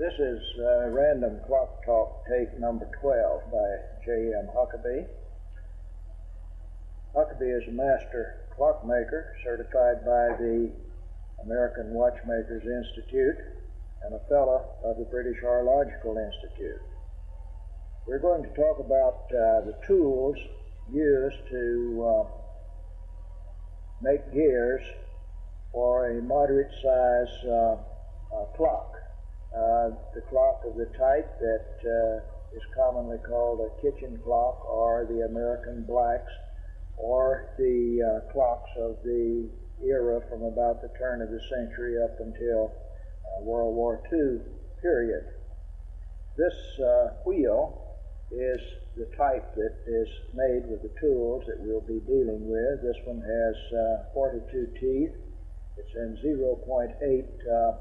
This is Random Clock Talk tape number 12 by J.M. Huckabee. Huckabee is a master clockmaker certified by the American Watchmakers Institute and a fellow of the British Horological Institute. We're going to talk about the tools used to make gears for a moderate size clock. The clock of the type that is commonly called a kitchen clock, or the American blacks, or the clocks of the era from about the turn of the century up until World War II period. This wheel is the type that is made with the tools that we'll be dealing with. This one has 42 teeth. It's in 0.8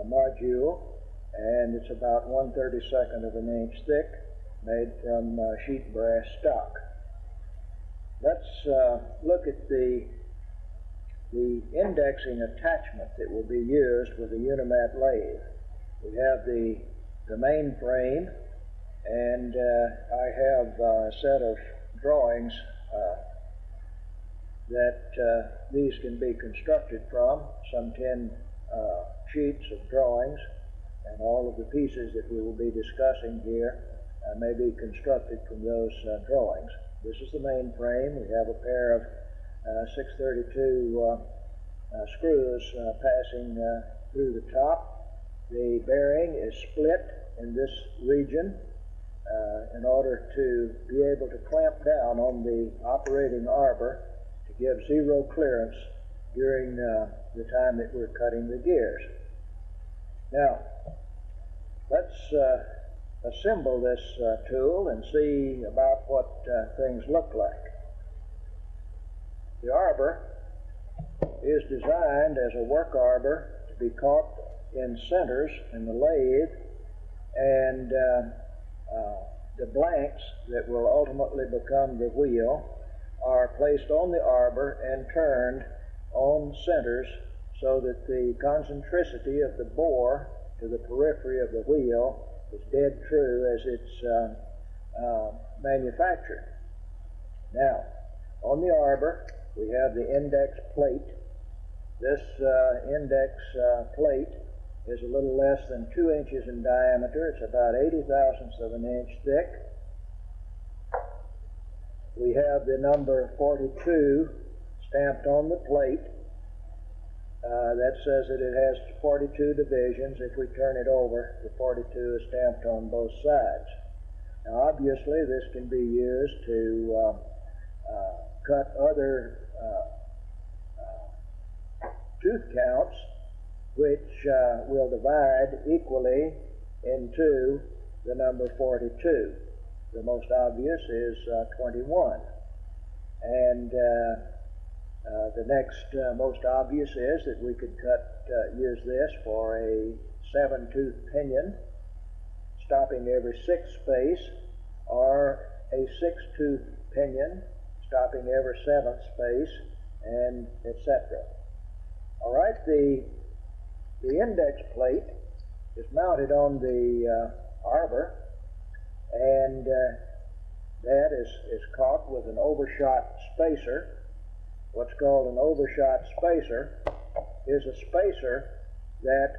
module, and it's about 1/32 of an inch thick, made from sheet brass stock. Let's look at the indexing attachment that will be used with the Unimat lathe. We have the main frame, and I have a set of drawings that these can be constructed from, some 10 sheets of drawings, and all of the pieces that we will be discussing here may be constructed from those drawings. This is the main frame. We have a pair of 632 screws passing through the top. The bearing is split in this region in order to be able to clamp down on the operating arbor to give zero clearance during the time that we're cutting the gears. Now, let's assemble this tool and see about what things look like. The arbor is designed as a work arbor to be caught in centers in the lathe, and the blanks that will ultimately become the wheel are placed on the arbor and turned on centers so that the concentricity of the bore to the periphery of the wheel is dead true as it's manufactured. Now, on the arbor, we have the index plate. This index plate is a little less than 2 inches in diameter. It's about 80 thousandths of an inch thick. We have the number 42 stamped on the plate. That says that it has 42 divisions. If we turn it over, the 42 is stamped on both sides. Now, obviously, this can be used to cut other tooth counts, which will divide equally into the number 42. The most obvious is 21. And the next most obvious is that we could use this for a 7-tooth pinion, stopping every 6th space, or a 6-tooth pinion, stopping every 7th space, and etc. All right, the index plate is mounted on the arbor, and that is caught with an overshot spacer. What's called an overshot spacer is a spacer that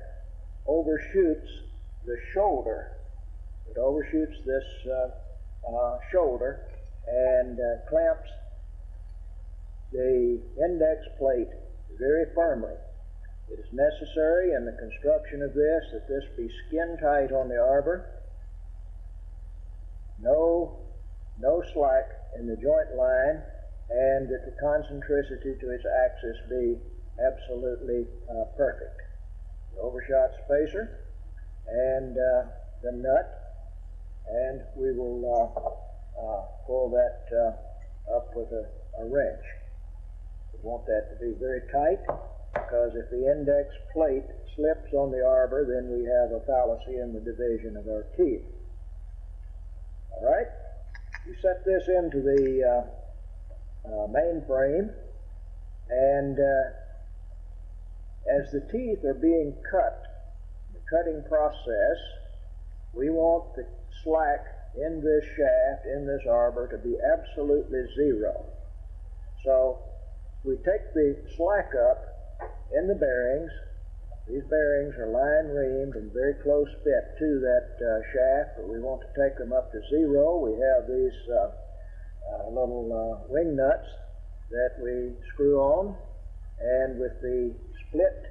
overshoots the shoulder. It overshoots this shoulder and clamps the index plate very firmly. It is necessary in the construction of this that this be skin tight on the arbor, no slack in the joint line, and that the concentricity to its axis be absolutely perfect. The overshot spacer and the nut, and we will pull that up with a wrench. We want that to be very tight, because if the index plate slips on the arbor, then we have a fallacy in the division of our teeth. All right, we set this into the main frame, and as the teeth are being cut, the cutting process, we want the slack in this shaft, in this arbor, to be absolutely zero. So we take the slack up in the bearings. These bearings are line reamed and very close fit to that shaft, but we want to take them up to zero. We have these little wing nuts that we screw on, and with the split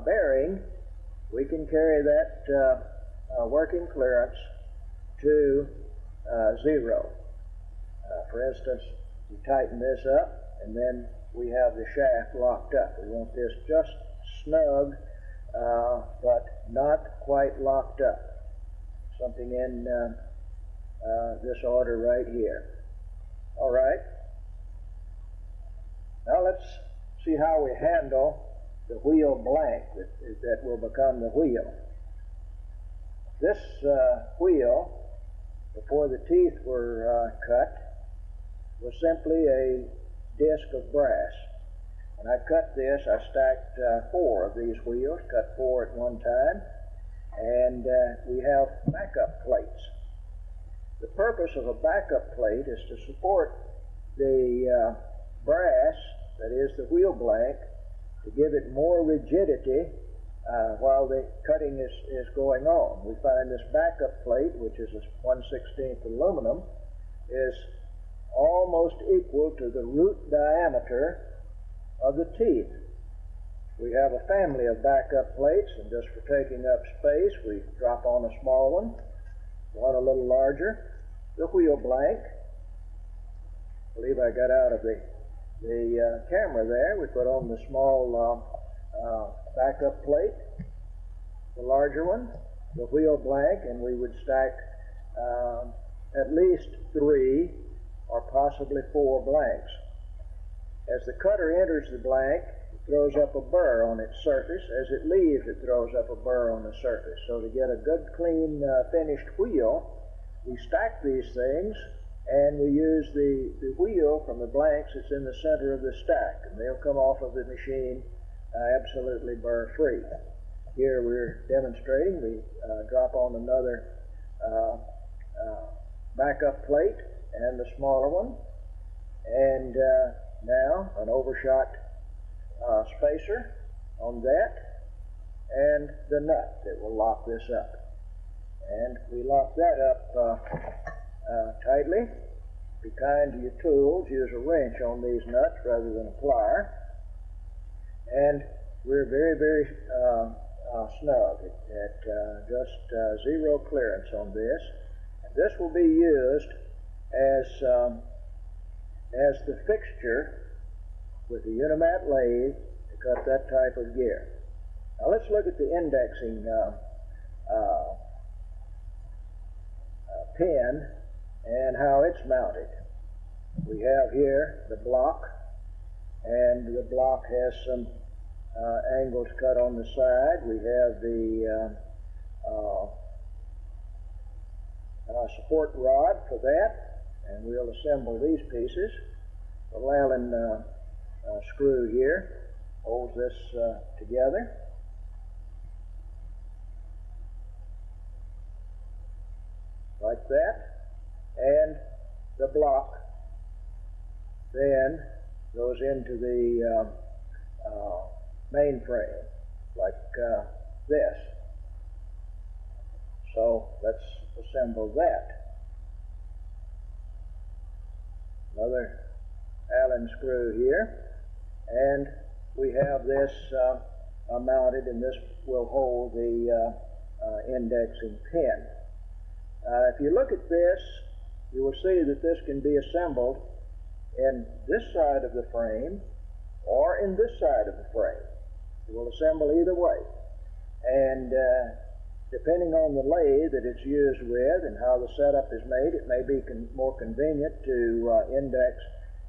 bearing, we can carry that working clearance to zero. For instance, you tighten this up, and then we have the shaft locked up. We want this just snug, but not quite locked up. Something in this order right here. All right. Now let's see how we handle the wheel blank that will become the wheel. This wheel, before the teeth were cut, was simply a disc of brass. When I cut this, I stacked 4 of these wheels, cut 4 at one time, and we have backup plates. The purpose of a backup plate is to support the brass, that is the wheel blank, to give it more rigidity while the cutting is going on. We find this backup plate, which is a 1/16 aluminum, is almost equal to the root diameter of the teeth. We have a family of backup plates, and just for taking up space, we drop on a small one a little larger, the wheel blank. I believe I got out of the camera there. We put on the small backup plate, the larger one, the wheel blank, and we would stack at least 3 or possibly 4 blanks. As the cutter enters the blank, it throws up a burr on its surface. As it leaves, it throws up a burr on the surface. So to get a good, clean, finished wheel, we stack these things, and we use the wheel from the blanks that's in the center of the stack, and they'll come off of the machine absolutely burr-free. Here we're demonstrating. We drop on another backup plate and the smaller one, and now an overshot spacer on that, and the nut that will lock this up. And we lock that up tightly. Be kind to your tools. Use a wrench on these nuts rather than a plier. And we're very, very snug at just zero clearance on this. And this will be used as the fixture with the Unimat lathe to cut that type of gear. Now let's look at the indexing pin and how it's mounted. We have here the block, and the block has some angles cut on the side. We have the support rod for that, and we'll assemble these pieces. The Allen screw here holds this together. Like that, and the block then goes into the main frame like this. So let's assemble that. Another Allen screw here, and we have this mounted, and this will hold the indexing pin. If you look at this, you will see that this can be assembled in this side of the frame or in this side of the frame. It will assemble either way. And depending on the lathe that it's used with and how the setup is made, it may be more convenient to index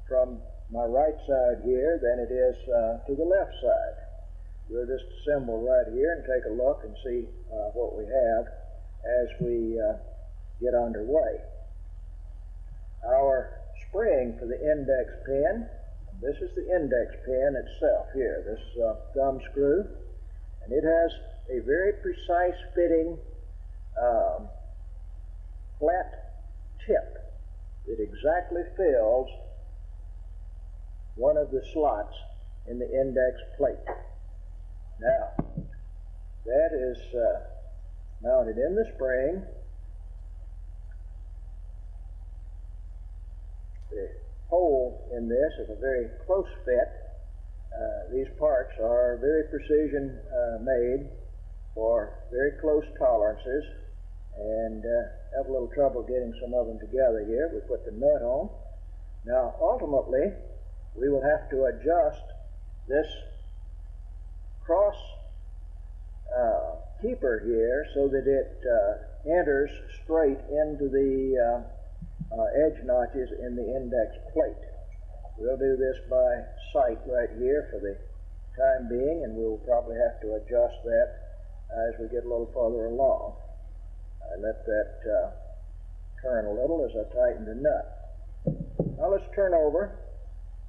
from my right side here than it is to the left side. We'll just assemble right here and take a look and see what we have as we get underway. Our spring for the index pin, this is the index pin itself here, this thumb screw, and it has a very precise fitting flat tip that exactly fills one of the slots in the index plate. Now, that is mounted in the spring. The hole in this is a very close fit. These parts are very precision made for very close tolerances, and have a little trouble getting some of them together here. We put the nut on. Now, ultimately, we will have to adjust this cross keeper here so that it enters straight into the edge notches in the index plate. We'll do this by sight right here for the time being, and we'll probably have to adjust that as we get a little further along. I let that turn a little as I tighten the nut. Now let's turn over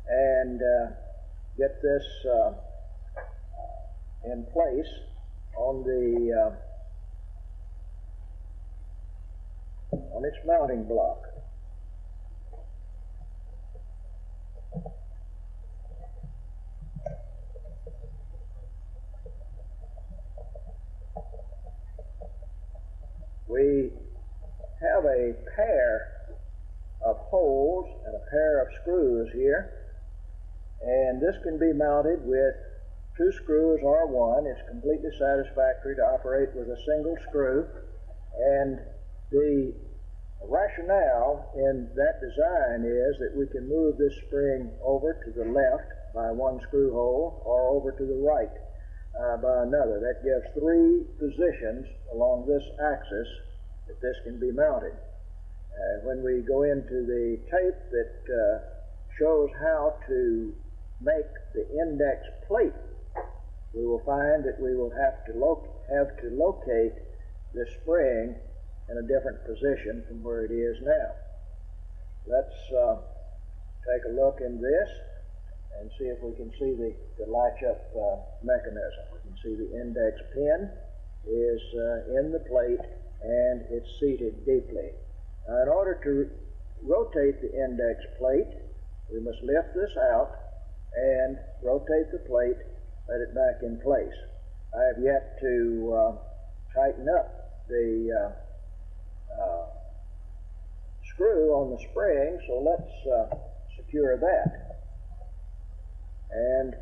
and get this in place on the on its mounting block. We have a pair of holes and a pair of screws here, and this can be mounted with 2 screws or 1. It's completely satisfactory to operate with a single screw, and the rationale in that design is that we can move this spring over to the left by 1 screw hole or over to the right by another. That gives 3 positions along this axis that this can be mounted. When we go into the tape that shows how to make the index plate, we will find that we will have to locate the spring in a different position from where it is now. Let's take a look in this and see if we can see the latch-up mechanism. We can see the index pin is in the plate and it's seated deeply. Now, in order to rotate the index plate, we must lift this out and rotate the plate, let it back in place. I have yet to tighten up the screw on the spring, so let's secure that. And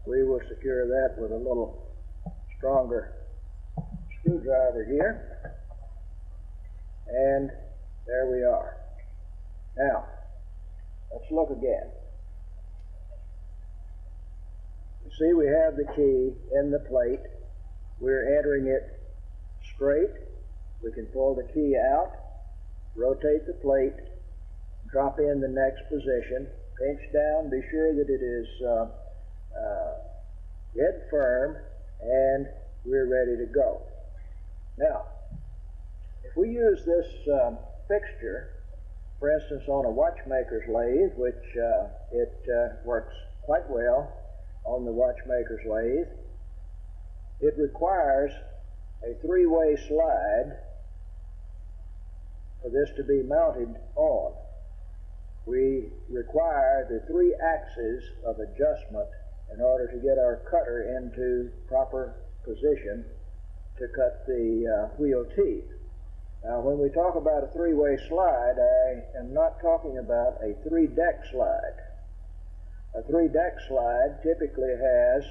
we will secure that with a little stronger screwdriver here. And there we are. Now, let's look again. You see we have the key in the plate. We're entering it straight. We can pull the key out, rotate the plate, drop in the next position, pinch down, be sure that it is dead firm, and we're ready to go. Now, if we use this fixture, for instance, on a watchmaker's lathe, which it works quite well on the watchmaker's lathe, it requires a 3-way slide for this to be mounted on. We require the 3 axes of adjustment in order to get our cutter into proper position to cut the wheel teeth. Now, when we talk about a 3-way slide, I am not talking about a 3-deck slide. A 3-deck slide typically has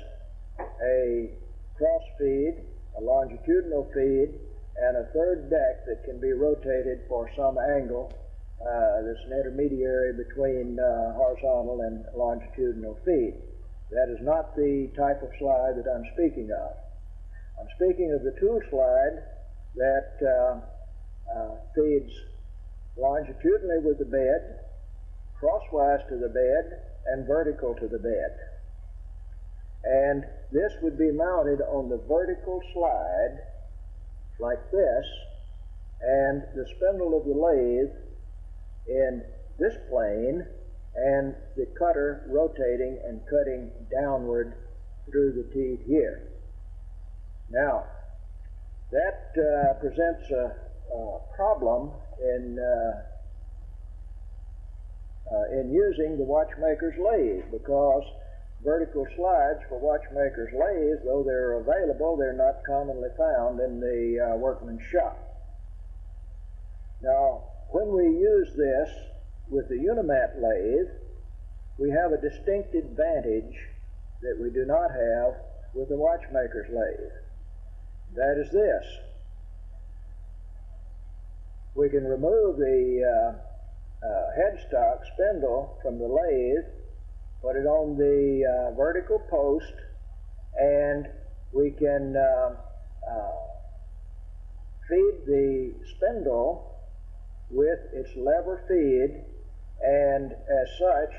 a cross feed, a longitudinal feed, and a 3rd deck that can be rotated for some angle. There's an intermediary between horizontal and longitudinal feed. That is not the type of slide that I'm speaking of. I'm speaking of the tool slide that feeds longitudinally with the bed, crosswise to the bed, and vertical to the bed. And this would be mounted on the vertical slide like this, and the spindle of the lathe in this plane, and the cutter rotating and cutting downward through the teeth here. Now, That presents a problem in using the watchmaker's lathe, because vertical slides for watchmaker's lathes, though they're available, they're not commonly found in the workman's shop. Now, when we use this with the Unimat lathe, we have a distinct advantage that we do not have with the watchmaker's lathe. That is this: we can remove the headstock spindle from the lathe, put it on the vertical post, and we can feed the spindle with its lever feed, and as such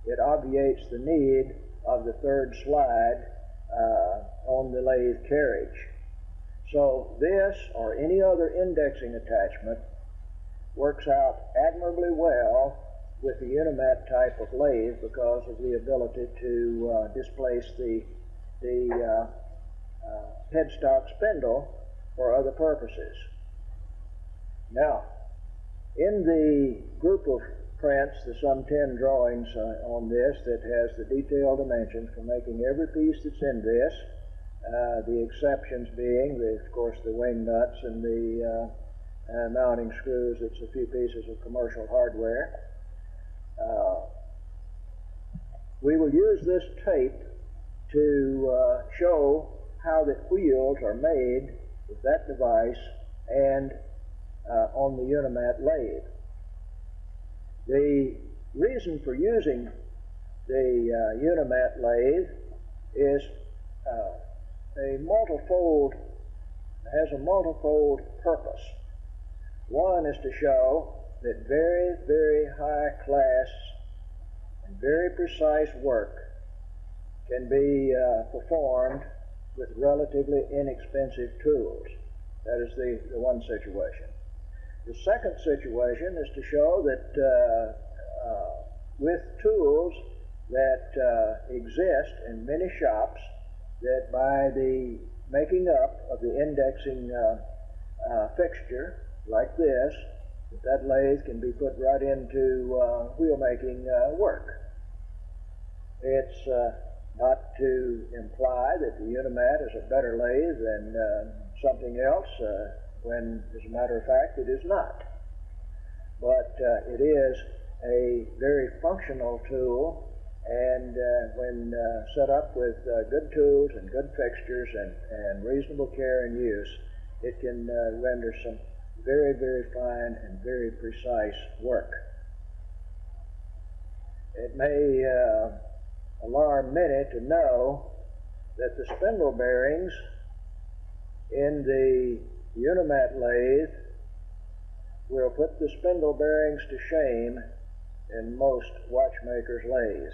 it obviates the need of the third slide on the lathe carriage. So this or any other indexing attachment works out admirably well with the Unimat type of lathe because of the ability to displace the headstock spindle for other purposes. Now, in the group of prints, the some 10 drawings on this that has the detailed dimensions for making every piece that's in this, the exceptions being, of course, the wing nuts and the mounting screws. It's a few pieces of commercial hardware. We will use this tape to show how the wheels are made with that device and on the Unimat lathe. The reason for using the Unimat lathe is has a multifold purpose. One is to show that very, very high class and very precise work can be performed with relatively inexpensive tools. That is the one situation. The second situation is to show that with tools that exist in many shops, that by the making up of the indexing fixture like this, that lathe can be put right into wheel making work. It's not to imply that the Unimat is a better lathe than something else, when, as a matter of fact, it is not. But it is a very functional tool, and when set up with good tools and good fixtures and reasonable care and use, it can render some very, very fine and very precise work. It may alarm many to know that the spindle bearings in the Unimat lathe will put the spindle bearings to shame in most watchmakers' lathes.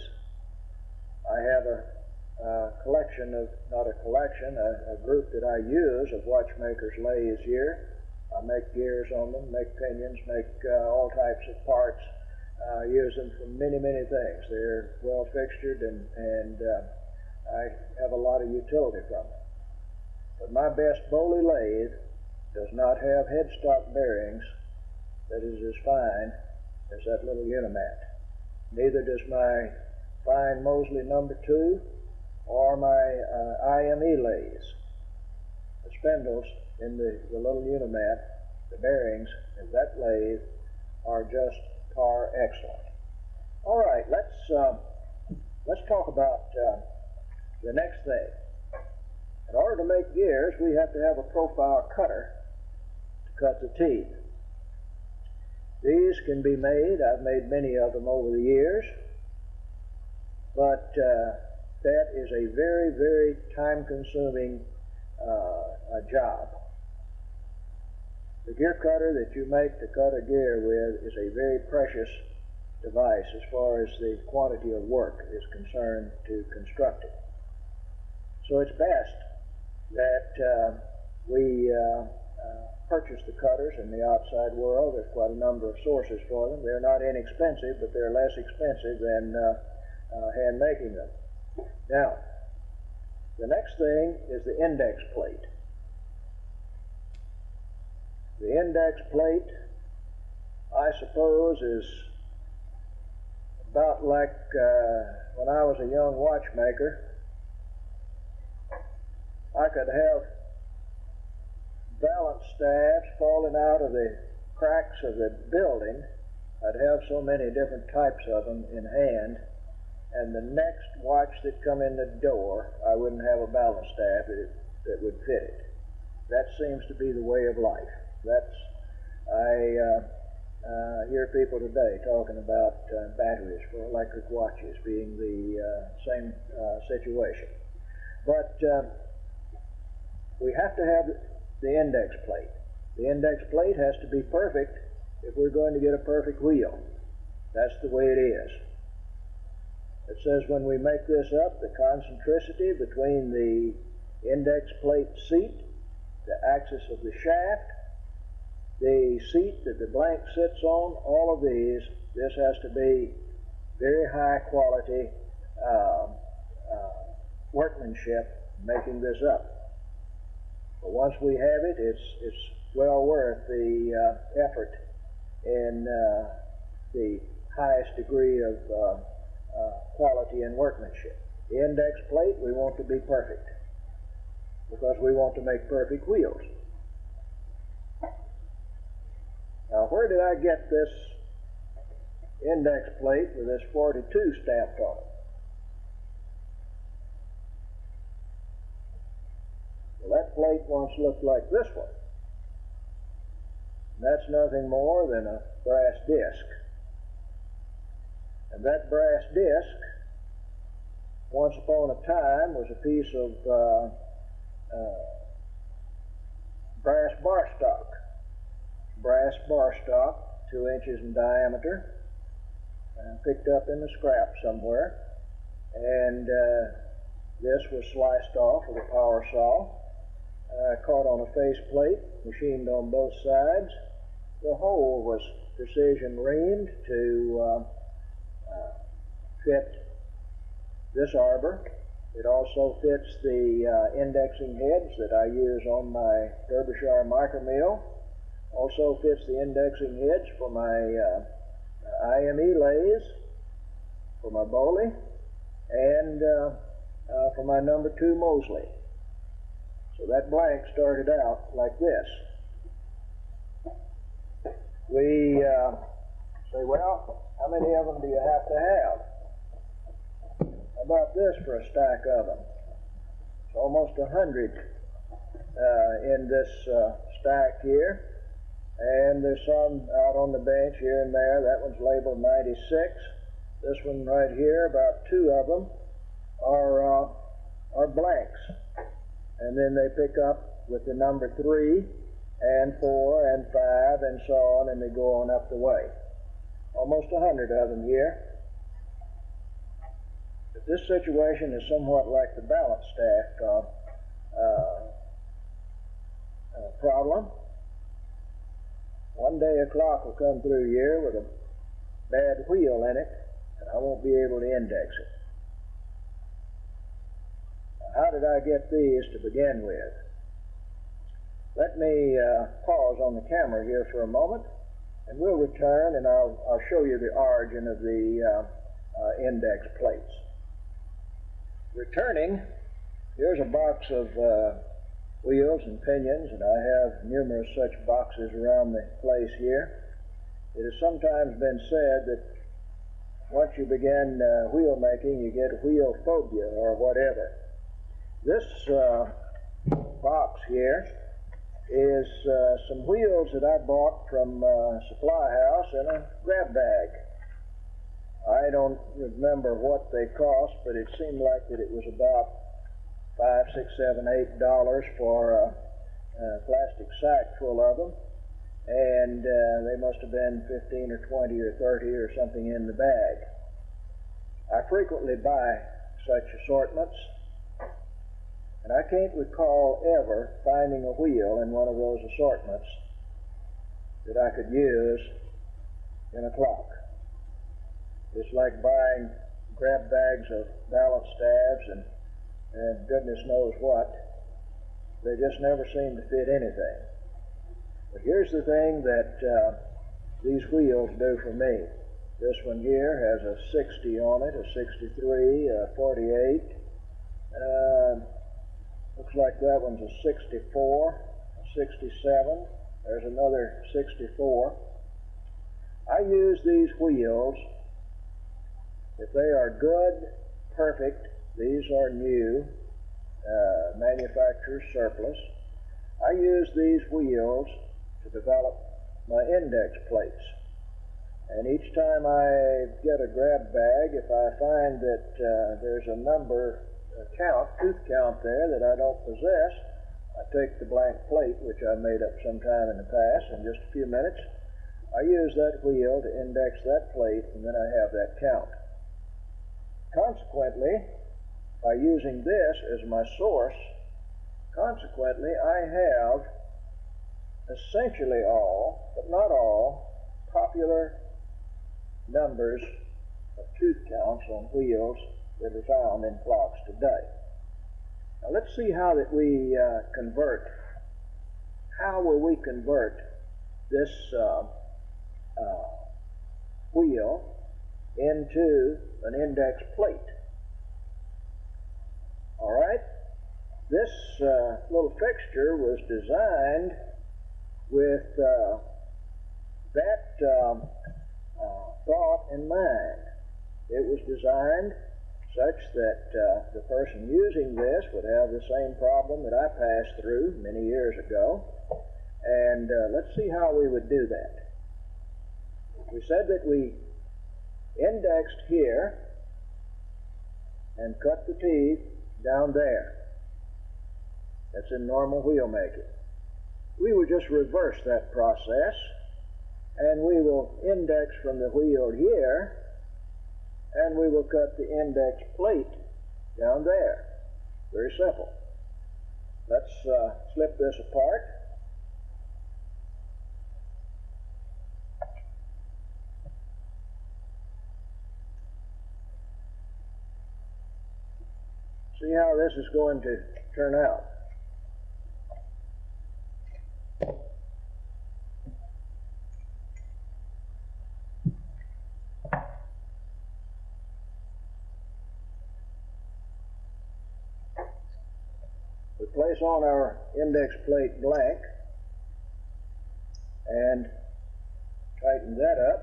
I have a collection of, not a collection, a group that I use of watchmakers' lathes here. I make gears on them, make pinions, make all types of parts. Use them for many, many things. They're well fixtured, and I have a lot of utility from them. But my best Bowley lathe does not have headstock bearings that is as fine as that little Unimat. Neither does my fine Mosley No. 2 or my IME lathes. The spindles in the little Unimat, the bearings in that lathe, are just par excellent. All right, let's talk about the next thing. In order to make gears, we have to have a profile cutter to cut the teeth. These can be made, I've made many of them over the years, but that is a very, very time-consuming job. The gear cutter that you make to cut a gear with is a very precious device as far as the quantity of work is concerned to construct it. So it's best that we purchase the cutters in the outside world. There's quite a number of sources for them. They're not inexpensive, but they're less expensive than hand making them. Now, the next thing is the index plate. The index plate, I suppose, is about like when I was a young watchmaker. I could have balance staves falling out of the cracks of the building. I'd have so many different types of them in hand, and the next watch that come in the door, I wouldn't have a balance staff that would fit it. That seems to be the way of life. I hear people today talking about batteries for electric watches being the same situation. But we have to have the index plate. The index plate has to be perfect if we're going to get a perfect wheel. That's the way it is. It says when we make this up, the concentricity between the index plate seat, the axis of the shaft, the seat that the blank sits on, all of these, this has to be very high quality workmanship making this up. But once we have it, it's well worth the effort in the highest degree of quality and workmanship. The index plate we want to be perfect because we want to make perfect wheels. Now, where did I get this index plate with this 42 stamped on it? Well, that plate once looked like this one. And that's nothing more than a brass disc. And that brass disc, once upon a time, was a piece of brass bar stock. Brass bar stock, 2 inches in diameter, picked up in the scrap somewhere. And this was sliced off with a power saw, caught on a face plate, machined on both sides. The hole was precision reamed to fit this arbor. It also fits the indexing heads that I use on my Derbyshire micromill. Also fits the indexing heads for my IME lathes, for my Bowley, and for my number 2 Mosley. So that blank started out like this. We say, well, how many of them do you have to have? How about this for a stack of them? It's almost 100 in this stack here. And there's some out on the bench here and there. That one's labeled 96. This one right here, about 2 of them are blanks. And then they pick up with the number 3 and 4 and 5 and so on, and they go on up the way. Almost 100 of them here. But this situation is somewhat like the balance staff problem. One day a clock will come through here with a bad wheel in it, and I won't be able to index it. Now, how did I get these to begin with? Let me pause on the camera here for a moment, and we'll return, and I'll show you the origin of the index plates. Returning, here's a box of wheels and pinions, and I have numerous such boxes around the place here. It has sometimes been said that once you begin wheel making, you get wheel phobia or whatever. This box here is some wheels that I bought from a supply house in a grab bag. I don't remember what they cost, but it seemed like that it was about $5, $6, $7, $8 for a plastic sack full of them, and they must have been 15 or 20 or 30 or something in the bag. I frequently buy such assortments, and I can't recall ever finding a wheel in one of those assortments that I could use in a clock. It's like buying grab bags of balance staves and goodness knows what. They just never seem to fit anything. But here's the thing that these wheels do for me. This one here has a 60 on it, a 63, a 48. Looks like that one's a 64, a 67. There's another 64. I use these wheels, if they are good, perfect, these are new, manufacturer's surplus. I use these wheels to develop my index plates. And each time I get a grab bag, if I find that there's a number, tooth count there that I don't possess, I take the blank plate, which I made up sometime in the past, in just a few minutes. I use that wheel to index that plate, and then I have that count. Consequently, by using this as my source, consequently, I have essentially all, but not all, popular numbers of tooth counts on wheels that are found in clocks today. Now let's see how that we convert. How will we convert this wheel into an index plate? All right. This little fixture was designed with that thought in mind. It was designed such that the person using this would have the same problem that I passed through many years ago. And let's see how we would do that. We said that we indexed here and cut the teeth down there. That's in normal wheel making. We will just reverse that process, and we will index from the wheel here, and we will cut the index plate down there. Very simple. Let's slip this apart. See how this is going to turn out. We place on our index plate blank and tighten that up.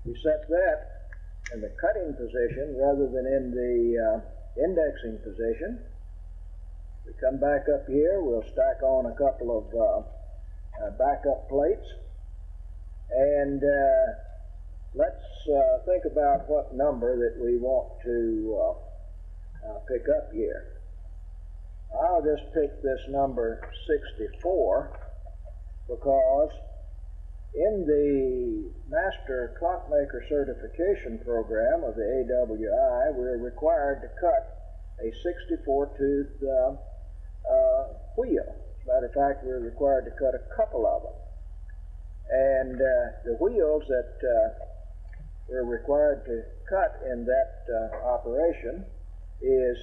We set that in the cutting position rather than in the indexing position. We come back up here, we'll stack on a couple of backup plates, and let's think about what number that we want to pick up here. I'll just pick this number 64 because in the Master Clockmaker Certification Program of the AWI, we're required to cut a 64-tooth wheel. As a matter of fact, we're required to cut a couple of them. And the wheels that we're required to cut in that operation is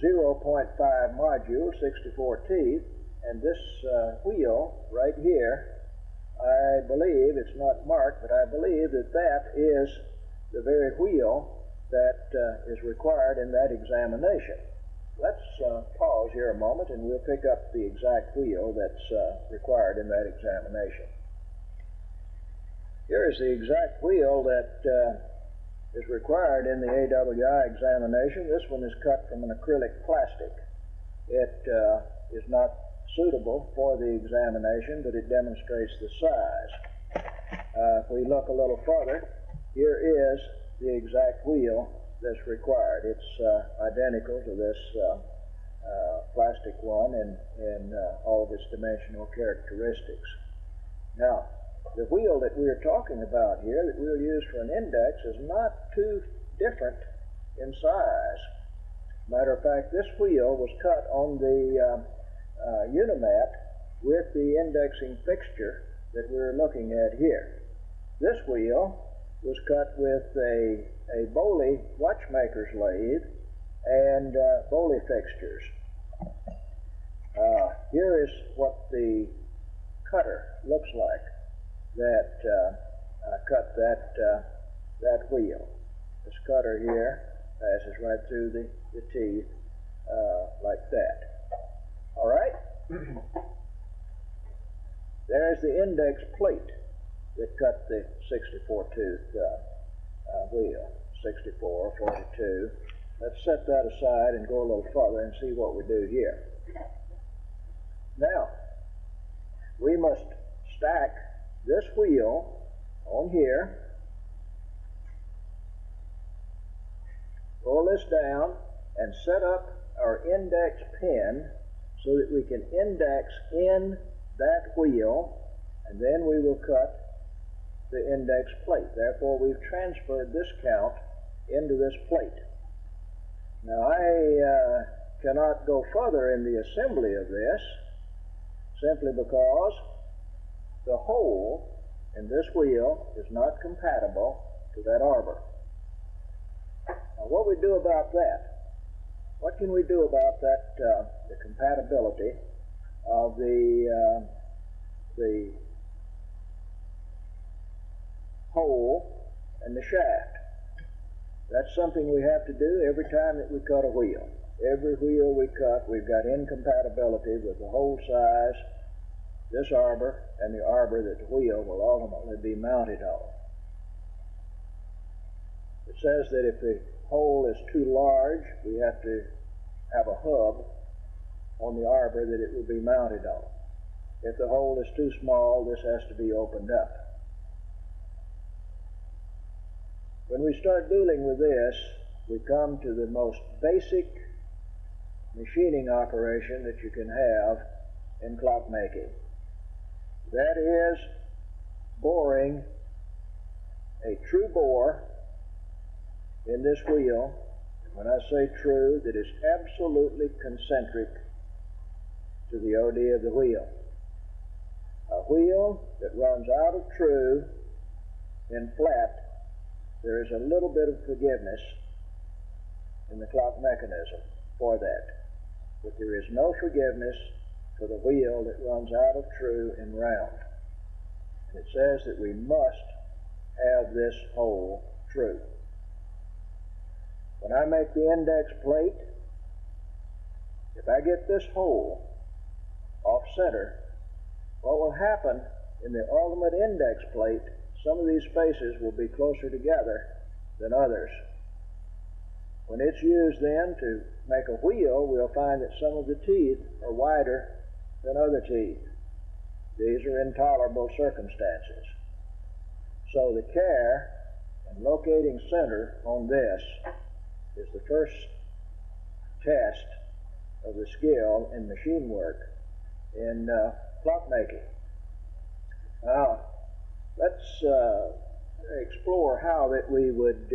0.5 module, 64 teeth, and this wheel right here, I believe, it's not marked, but I believe that that is the very wheel that is required in that examination. Let's pause here a moment and we'll pick up the exact wheel that's required in that examination. Here is the exact wheel that is required in the AWI examination. This one is cut from an acrylic plastic. It is not suitable for the examination, but it demonstrates the size. If we look a little further, here is the exact wheel that's required. It's identical to this plastic one in all of its dimensional characteristics. Now, the wheel that we're talking about here that we'll use for an index is not too different in size. Matter of fact, this wheel was cut on the Unimat with the indexing fixture that we're looking at here. This wheel was cut with a Bowley watchmaker's lathe and Bowley fixtures. Here is what the cutter looks like that cut that wheel. This cutter here passes right through the teeth like that. All right? There's the index plate that cut the 64-tooth wheel, 64, 42. Let's set that aside and go a little further and see what we do here. Now, we must stack this wheel on here, roll this down, and set up our index pin so that we can index in that wheel, and then we will cut the index plate. Therefore, we've transferred this count into this plate. Now, I cannot go further in the assembly of this simply because the hole in this wheel is not compatible to that arbor. Now, what we do about that? What can we do about that, the compatibility of the hole and the shaft? That's something we have to do every time that we cut a wheel. Every wheel we cut, we've got incompatibility with the hole size, this arbor, and the arbor that the wheel will ultimately be mounted on. It says that if the hole is too large, we have to have a hub on the arbor that it will be mounted on. If the hole is too small, this has to be opened up. When we start dealing with this, we come to the most basic machining operation that you can have in clockmaking. That is boring a true bore in this wheel. When I say true, that is absolutely concentric to the OD of the wheel. A wheel that runs out of true in flat, there is a little bit of forgiveness in the clock mechanism for that. But there is no forgiveness for the wheel that runs out of true in round. And it says that we must have this hole true. When I make the index plate, if I get this hole off center, what will happen in the ultimate index plate, some of these spaces will be closer together than others. When it's used then to make a wheel, we'll find that some of the teeth are wider than other teeth. These are intolerable circumstances. So the care in locating center on this is the first test of the skill in machine work in clockmaking. Now, let's explore how that we would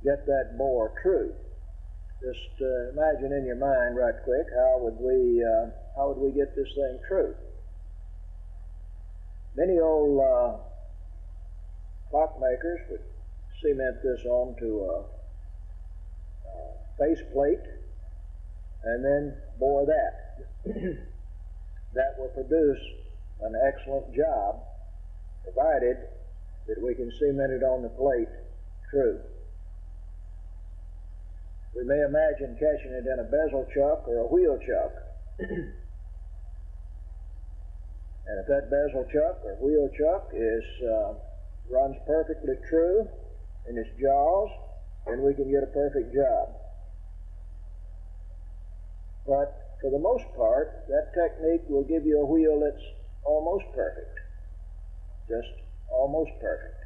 get that bore true. Just imagine in your mind right quick, how would we get this thing true? Many old clockmakers would cement this onto a face plate and then bore that. That will produce an excellent job, provided that we can cement it on the plate true. We may imagine catching it in a bezel chuck or a wheel chuck. And if that bezel chuck or wheel chuck runs perfectly true in its jaws, then we can get a perfect job. But for the most part, that technique will give you a wheel that's almost perfect. Just almost perfect.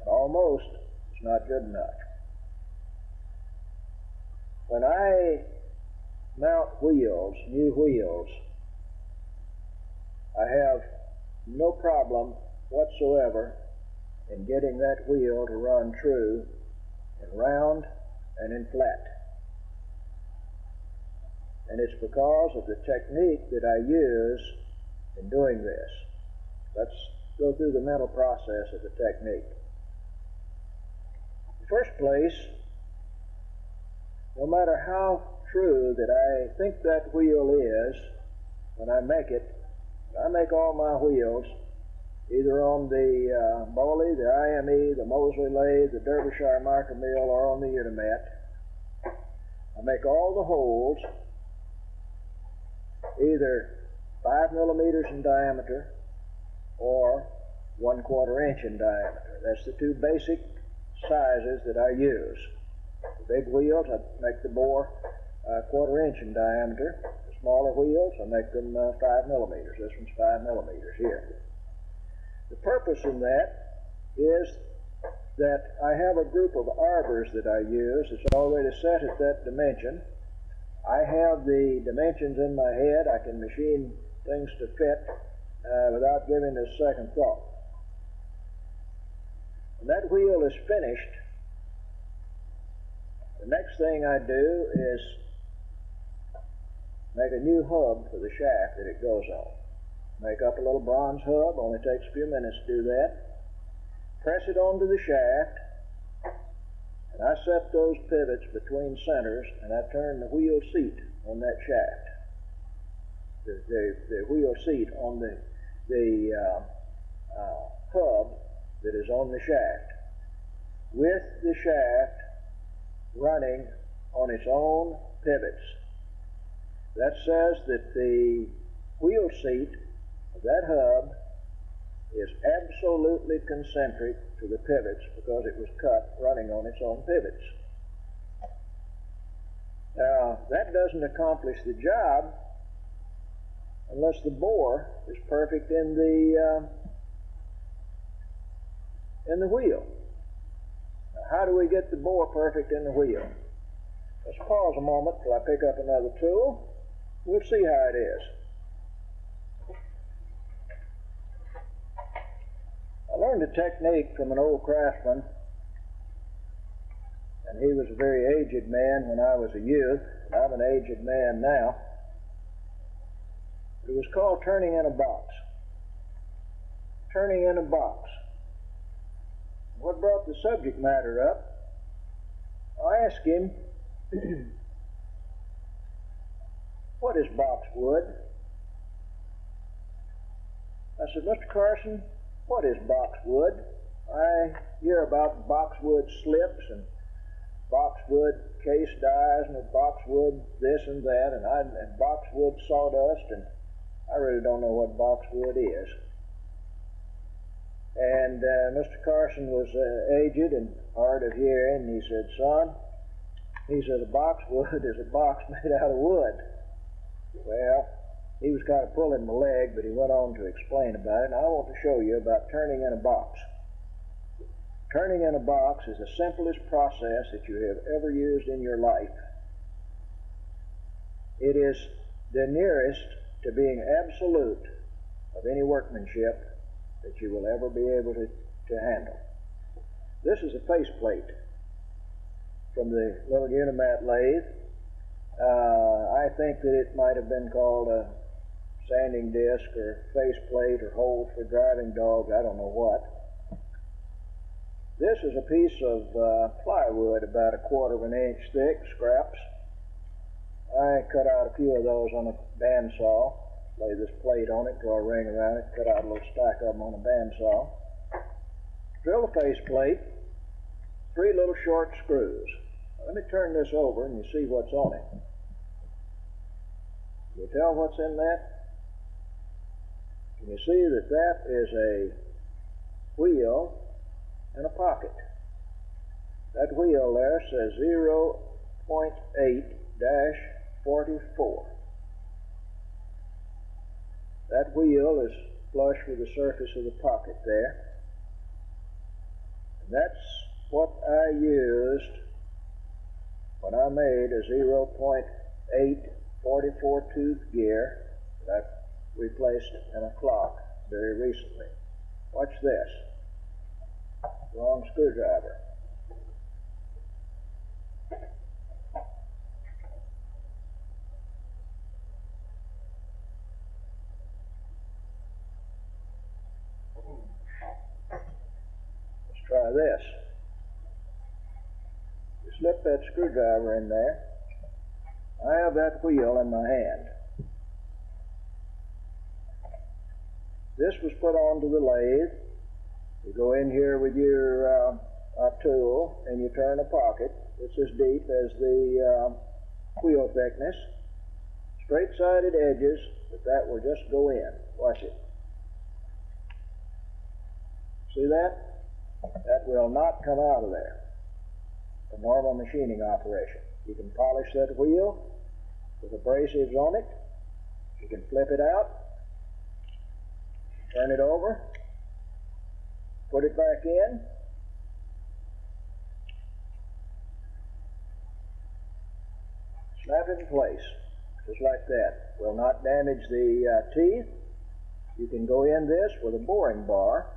And almost is not good enough. When I mount wheels, new wheels, I have no problem whatsoever in getting that wheel to run true in round and in flat. And it's because of the technique that I use in doing this. Let's go through the mental process of the technique. In the first place, no matter how true that I think that wheel is, when I make it, I make all my wheels either on the Bowley, the IME, the Mosley lathe, the Derbyshire micro mill, or on the Unimat. I make all the holes either 5 millimeters in diameter or 1/4 inch in diameter. That's the two basic sizes that I use. The big wheels, I make the bore 1/4 inch in diameter. The smaller wheels, I make them 5 millimeters. This one's 5 millimeters here. The purpose in that is that I have a group of arbors that I use. It's already set at that dimension. I have the dimensions in my head. I can machine things to fit without giving it a second thought. When that wheel is finished, the next thing I do is make a new hub for the shaft that it goes on. Make up a little bronze hub, only takes a few minutes to do that. Press it onto the shaft, and I set those pivots between centers, and I turn the wheel seat on that shaft. The wheel seat on the hub that is on the shaft, with the shaft running on its own pivots. That says that the wheel seat of that hub is absolutely concentric to the pivots because it was cut running on its own pivots. Now, that doesn't accomplish the job unless the bore is perfect in the wheel. Now, how do we get the bore perfect in the wheel? Let's pause a moment till I pick up another tool. We'll see how it is. I learned a technique from an old craftsman, and he was a very aged man when I was a youth, and I'm an aged man now. It was called turning in a box. Turning in a box. What brought the subject matter up, I asked him, what is boxwood? I said, Mr. Carson, what is boxwood? I hear about boxwood slips and boxwood case dies and boxwood this and that and boxwood sawdust, and I really don't know what boxwood is. And Mr. Carson was aged and hard of hearing, and he said, son, he said, a boxwood is a box made out of wood. Well, he was kind of pulling my leg, but he went on to explain about it, and I want to show you about turning in a box. Turning in a box is the simplest process that you have ever used in your life. It is the nearest to being absolute of any workmanship that you will ever be able to handle. This is a faceplate from the little Unimat lathe. I think that it might have been called a sanding disc or faceplate or hole for driving dogs, I don't know what. This is a piece of plywood about 1/4 inch thick, scraps. I cut out a few of those on a bandsaw, lay this plate on it, draw a ring around it, cut out a little stack of them on a bandsaw. Drill the faceplate, 3 little short screws. Now, let me turn this over and you see what's on it. Can you tell what's in that? Can you see that that is a wheel and a pocket? That wheel there says 0.8-44. That wheel is flush with the surface of the pocket there. And that's what I used when I made a 0.8-44 tooth gear that I replaced in a clock very recently. Watch this. Wrong screwdriver. Let's try this. You slip that screwdriver in there. I have that wheel in my hand. This was put onto the lathe. You go in here with your tool and you turn a pocket. It's as deep as the wheel thickness. Straight-sided edges, but that will just go in. Watch it. See that? That will not come out of there. A normal machining operation. You can polish that wheel with abrasives on it. You can flip it out, turn it over, put it back in, snap it in place, just like that. Will not damage the teeth. You can go in this with a boring bar,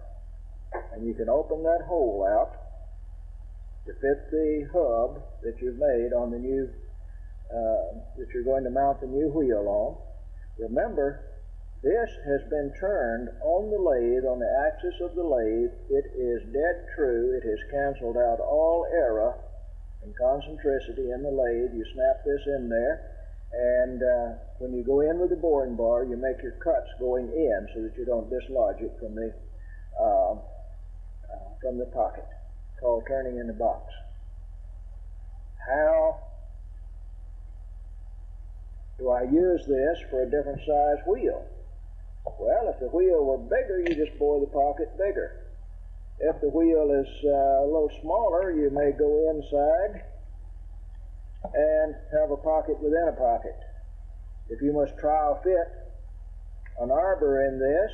and you can open that hole out to fit the hub that you've made on the new, that you're going to mount the new wheel on. Remember, this has been turned on the lathe, on the axis of the lathe. It is dead true. It has canceled out all error and concentricity in the lathe. You snap this in there, and when you go in with the boring bar, you make your cuts going in so that you don't dislodge it from the pocket, called turning in the box. How do I use this for a different size wheel? Well, if the wheel were bigger, you just bore the pocket bigger. If the wheel is a little smaller, you may go inside and have a pocket within a pocket. If you must trial fit an arbor in this,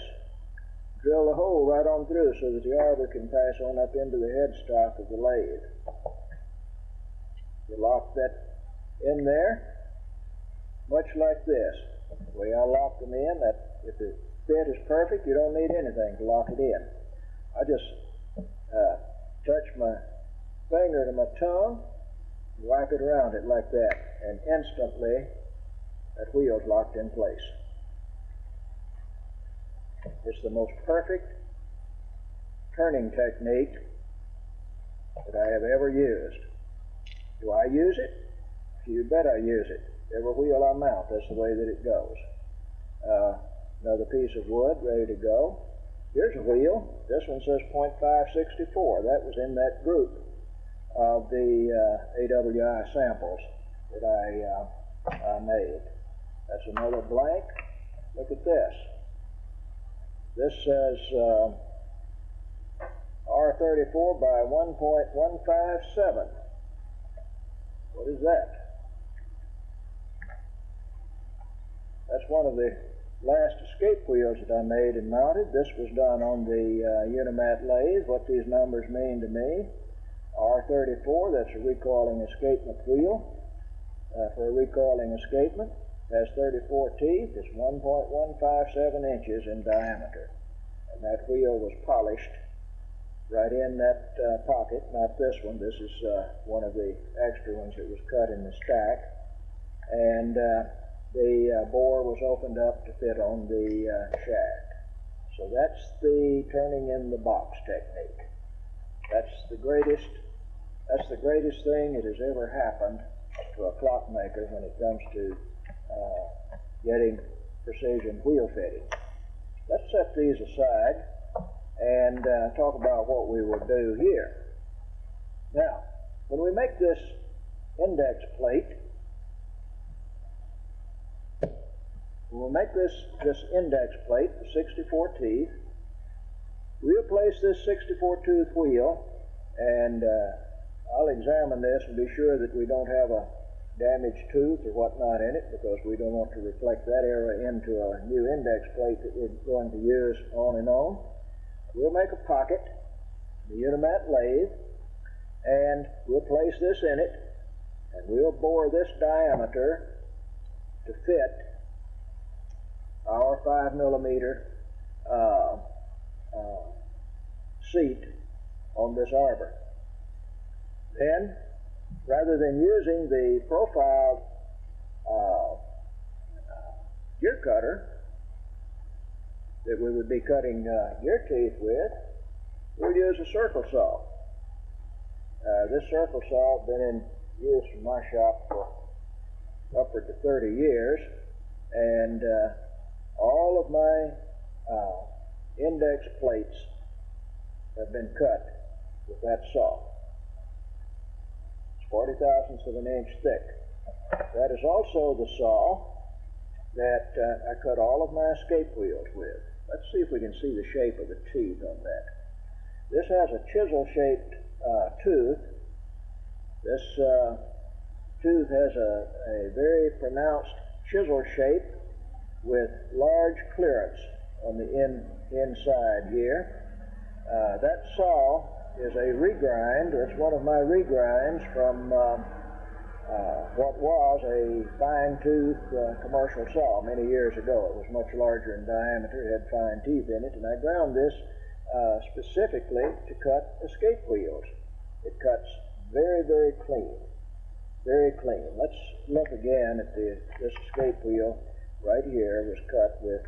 drill the hole right on through so that the arbor can pass on up into the headstock of the lathe. You lock that in there, much like this. The way I lock them in, that if the fit is perfect, you don't need anything to lock it in. I just touch my finger to my tongue, wipe it around it like that, and instantly that wheel's locked in place. It's the most perfect turning technique that I have ever used. Do I use it? You bet I use it. Every wheel I mount, that's the way that it goes. Another piece of wood ready to go. Here's a wheel. This one says .564. That was in that group of the AWI samples that I made. That's another blank. Look at this. This says R34 by 1.157. What is that? That's one of the last escape wheels that I made and mounted. This was done on the Unimat lathe. What these numbers mean to me: R34, that's a recoiling escapement wheel. For a recoiling escapement, has 34 teeth. It's 1.157 inches in diameter. And that wheel was polished right in that pocket. Not this one. This is one of the extra ones that was cut in the stack. And the bore was opened up to fit on the shaft. So that's the turning in the box technique. That's the greatest thing that has ever happened to a clockmaker when it comes to getting precision wheel fitting. Let's set these aside and talk about what we will do here. Now, when we make this index plate, we'll make this index plate for 64 teeth. We'll place this 64 tooth wheel, and I'll examine this and be sure that we don't have a damaged tooth or whatnot in it, because we don't want to reflect that error into a new index plate that we're going to use on and on. We'll make a pocket in the Unimat lathe, and we'll place this in it, and we'll bore this diameter to fit our 5mm seat on this arbor. Then, rather than using the profiled gear cutter that we would be cutting gear teeth with, we'll use a circle saw. This circle saw has been in use in my shop for upward to 30 years, and all of my index plates have been cut with that saw. It's 40 thousandths of an inch thick. That is also the saw that I cut all of my escape wheels with. Let's see if we can see the shape of the teeth on that. This has a chisel-shaped tooth. This tooth has a very pronounced chisel shape with large clearance on the inside here. That saw is a regrind. It's one of my regrinds from what was a fine-tooth commercial saw many years ago. It was much larger in diameter, had fine teeth in it, and I ground this specifically to cut escape wheels. It cuts very, very clean. Very clean. Let's look again at this escape wheel right here was cut with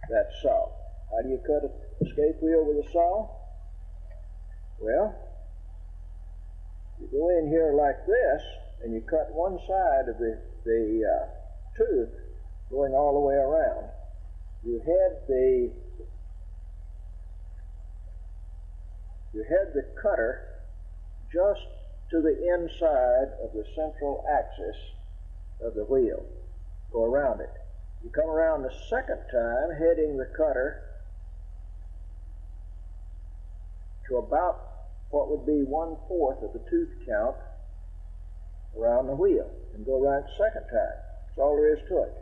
that saw. How do you cut an escape wheel with a saw? Well, you go in here like this, and you cut one side of the tooth going all the way around. You head the cutter just to the inside of the central axis of the wheel. Go around it. You come around the second time, heading the cutter to about what would be 1/4 of the tooth count around the wheel, and go around the second time. That's all there is to it.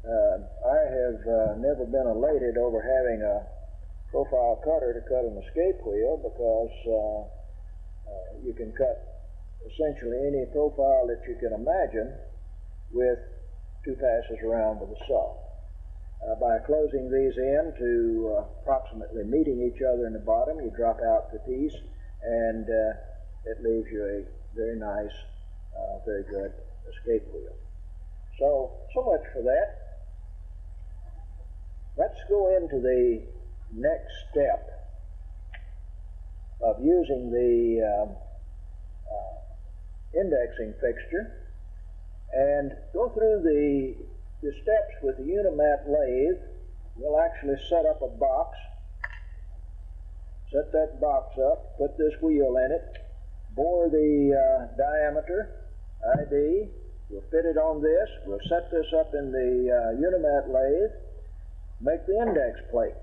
I have never been elated over having a profile cutter to cut an escape wheel, because you can cut essentially any profile that you can imagine with 2 passes around with a saw. By closing these in to approximately meeting each other in the bottom, you drop out the piece, and it leaves you a very nice, very good escape wheel. So much for that. Let's go into the next step of using the indexing fixture, and go through the steps with the Unimat lathe. We'll actually set up a box, set that box up, put this wheel in it, bore the diameter, ID, we'll fit it on this, we'll set this up in the Unimat lathe, make the index plate.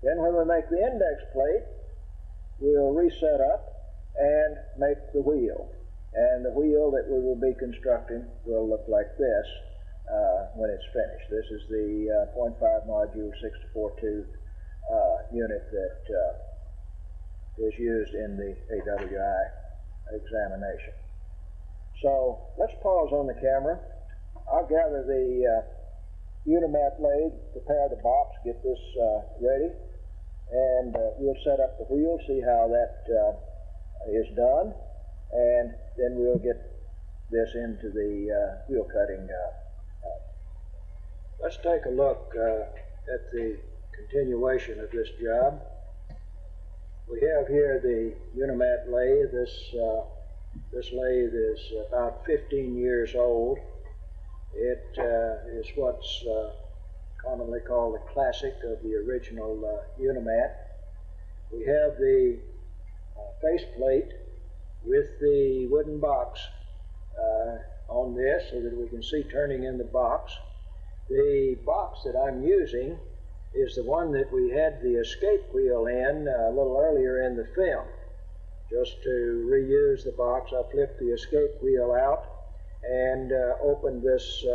Then when we make the index plate, we'll reset up and make the wheel. And the wheel that we will be constructing will look like this when it's finished. This is the 0.5 module 64 tooth unit that is used in the AWI examination. So let's pause on the camera. I'll gather the Unimat lathe, prepare the box, get this ready, and we'll set up the wheel, see how that is done, and then we'll get this into the wheel cutting. Let's take a look at the continuation of this job. We have here the Unimat lathe. This lathe is about 15 years old. It is what's commonly called the classic of the original Unimat. We have the faceplate with the wooden box on this so that we can see turning in the box. The box that I'm using is the one that we had the escape wheel in a little earlier in the film. Just to reuse the box, I flipped the escape wheel out and opened this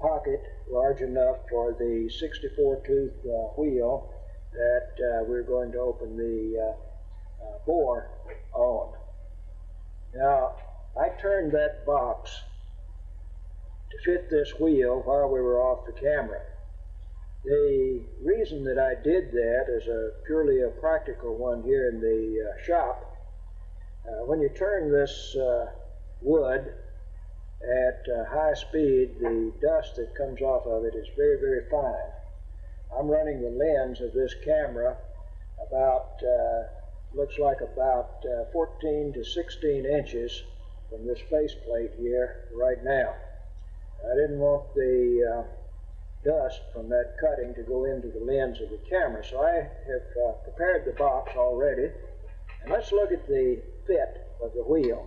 pocket large enough for the 64 tooth wheel that we're going to open the bore on. Now, I turned that box to fit this wheel while we were off the camera. The reason that I did that is purely a practical one here in the shop. When you turn this wood at high speed, the dust that comes off of it is very, very fine. I'm running the lens of this camera about, looks like about 14 to 16 inches from this faceplate here right now. I didn't want the dust from that cutting to go into the lens of the camera, so I have prepared the box already. And let's look at the fit of the wheel.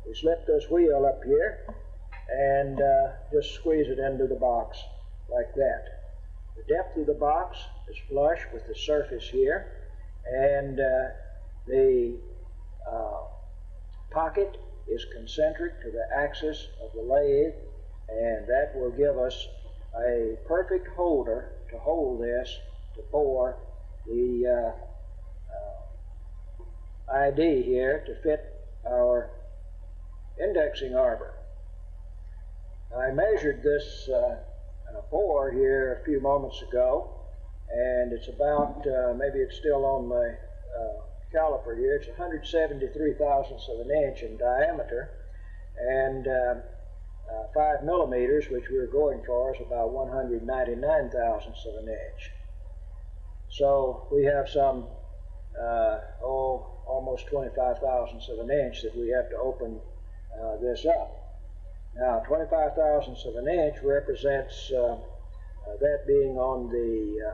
We slip this wheel up here and just squeeze it into the box like that. The depth of the box is flush with the surface here, and the pocket is concentric to the axis of the lathe, and that will give us a perfect holder to hold this, to bore the ID here to fit our indexing arbor. I measured this bore here a few moments ago, and it's about, maybe it's still on my caliper here, it's 173 thousandths of an inch in diameter, and 5 millimeters, which we were going for, is about 199 thousandths of an inch. So we have some, almost 25 thousandths of an inch that we have to open this up. Now, 25 thousandths of an inch represents that being on the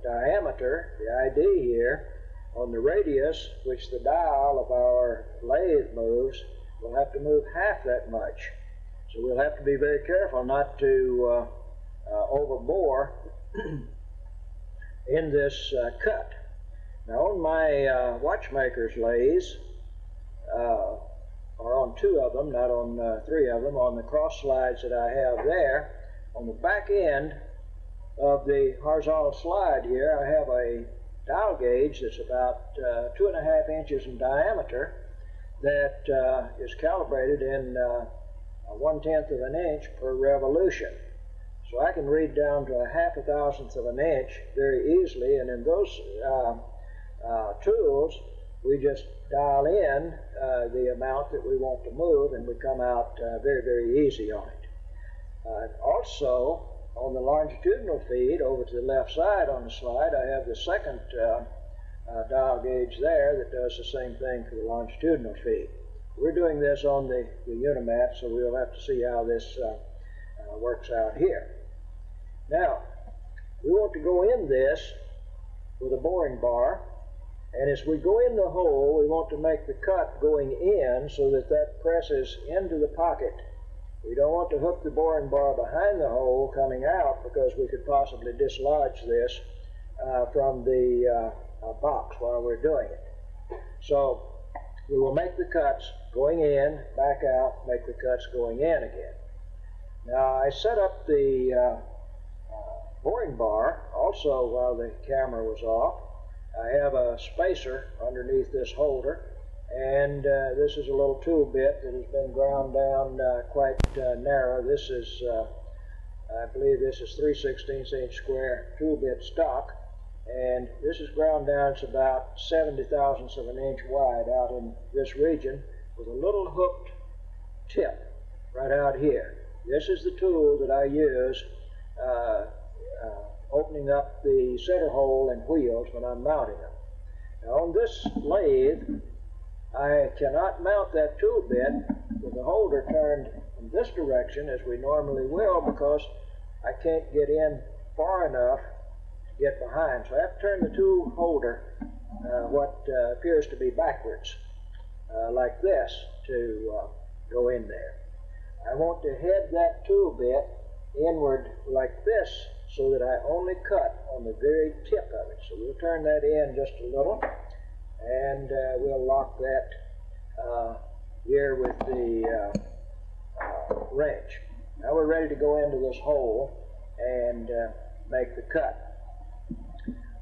diameter, the ID here. On the radius, which the dial of our lathe moves, we'll have to move half that much. So we'll have to be very careful not to overbore in this cut. Now, on my watchmaker's lathes, or on 2 of them, not on 3 of them, on the cross slides that I have there, on the back end of the horizontal slide here, I have a dial gauge that's about 2.5 inches in diameter that is calibrated in 1/10 of an inch per revolution. So I can read down to 1/2 thousandth of an inch very easily, and in those tools, we just dial in the amount that we want to move, and we come out very, very easy on it. Also, on the longitudinal feed, over to the left side on the slide, I have the second dial gauge there that does the same thing for the longitudinal feed. We're doing this on the Unimat, so we'll have to see how this works out here. Now, we want to go in this with a boring bar, and as we go in the hole, we want to make the cut going in so that that presses into the pocket. We don't want to hook the boring bar behind the hole coming out, because we could possibly dislodge this from the box while we're doing it. So we will make the cuts going in, back out, make the cuts going in again. Now, I set up the boring bar also while the camera was off. I have a spacer underneath this holder, and this is a little tool bit that has been ground down quite narrow. This is, I believe this is 3/16 inch square tool bit stock, and this is ground down. It's about 70 thousandths of an inch wide out in this region, with a little hooked tip right out here. This is the tool that I use opening up the center hole in wheels when I'm mounting them. Now, on this lathe, I cannot mount that tool bit with the holder turned in this direction as we normally will, because I can't get in far enough to get behind. So I have to turn the tool holder what appears to be backwards, like this, to go in there. I want to head that tool bit inward like this, so that I only cut on the very tip of it. So we'll turn that in just a little, and we'll lock that here with the wrench. Now we're ready to go into this hole and make the cut.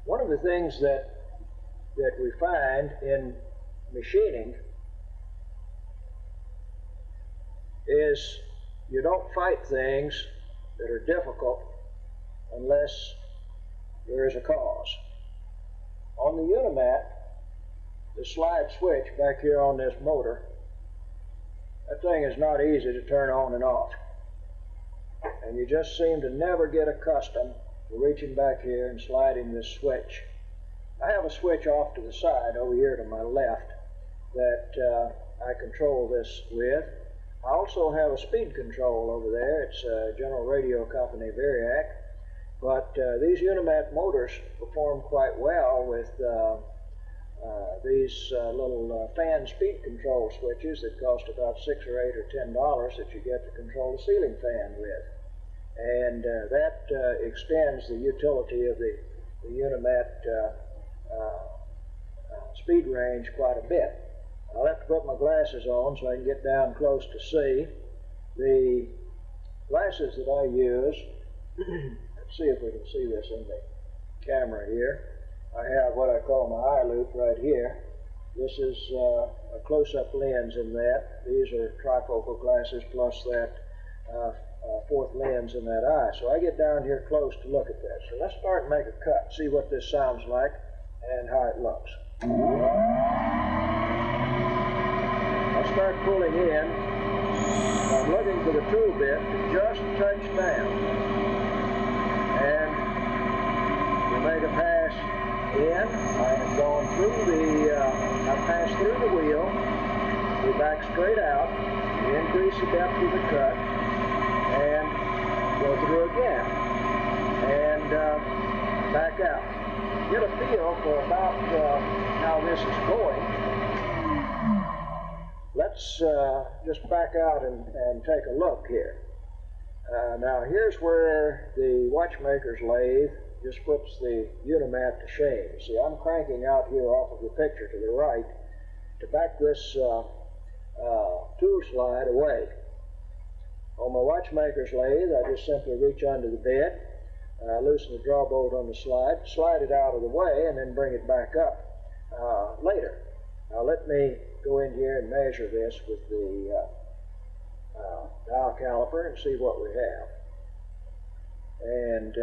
One of the things that we find in machining is you don't fight things that are difficult unless there is a cause. On the Unimat, the slide switch back here on this motor, that thing is not easy to turn on and off. And you just seem to never get accustomed we're reaching back here and sliding this switch. I have a switch off to the side over here to my left that I control this with. I also have a speed control over there. It's a General Radio Company Variac, but these Unimat motors perform quite well with these little fan speed control switches that cost about $6 or $8 or $10 that you get to control the ceiling fan with. And that extends the utility of the Unimat speed range quite a bit. I'll have to put my glasses on so I can get down close to see. The glasses that I use, let's see if we can see this in the camera here. I have what I call my eye loop right here. This is a close-up lens in that. These are trifocal glasses plus that fourth lens in that eye. So I get down here close to look at that. So let's start and make a cut, see what this sounds like and how it looks. I'll start pulling in. I'm looking for the tool bit to just touch down. And we make a pass in. I have gone through I passed through the wheel. We back straight out. We increase the depth of the cut. And go through again. And back out. Get a feel for about how this is going. Let's just back out and take a look here. Now here's where the watchmaker's lathe just puts the Unimat to shame. See, I'm cranking out here off of the picture to the right to back this tool slide away. On my watchmaker's lathe, I just simply reach under the bed, loosen the draw bolt on the slide, slide it out of the way, and then bring it back up later. Now let me go in here and measure this with the dial caliper and see what we have. And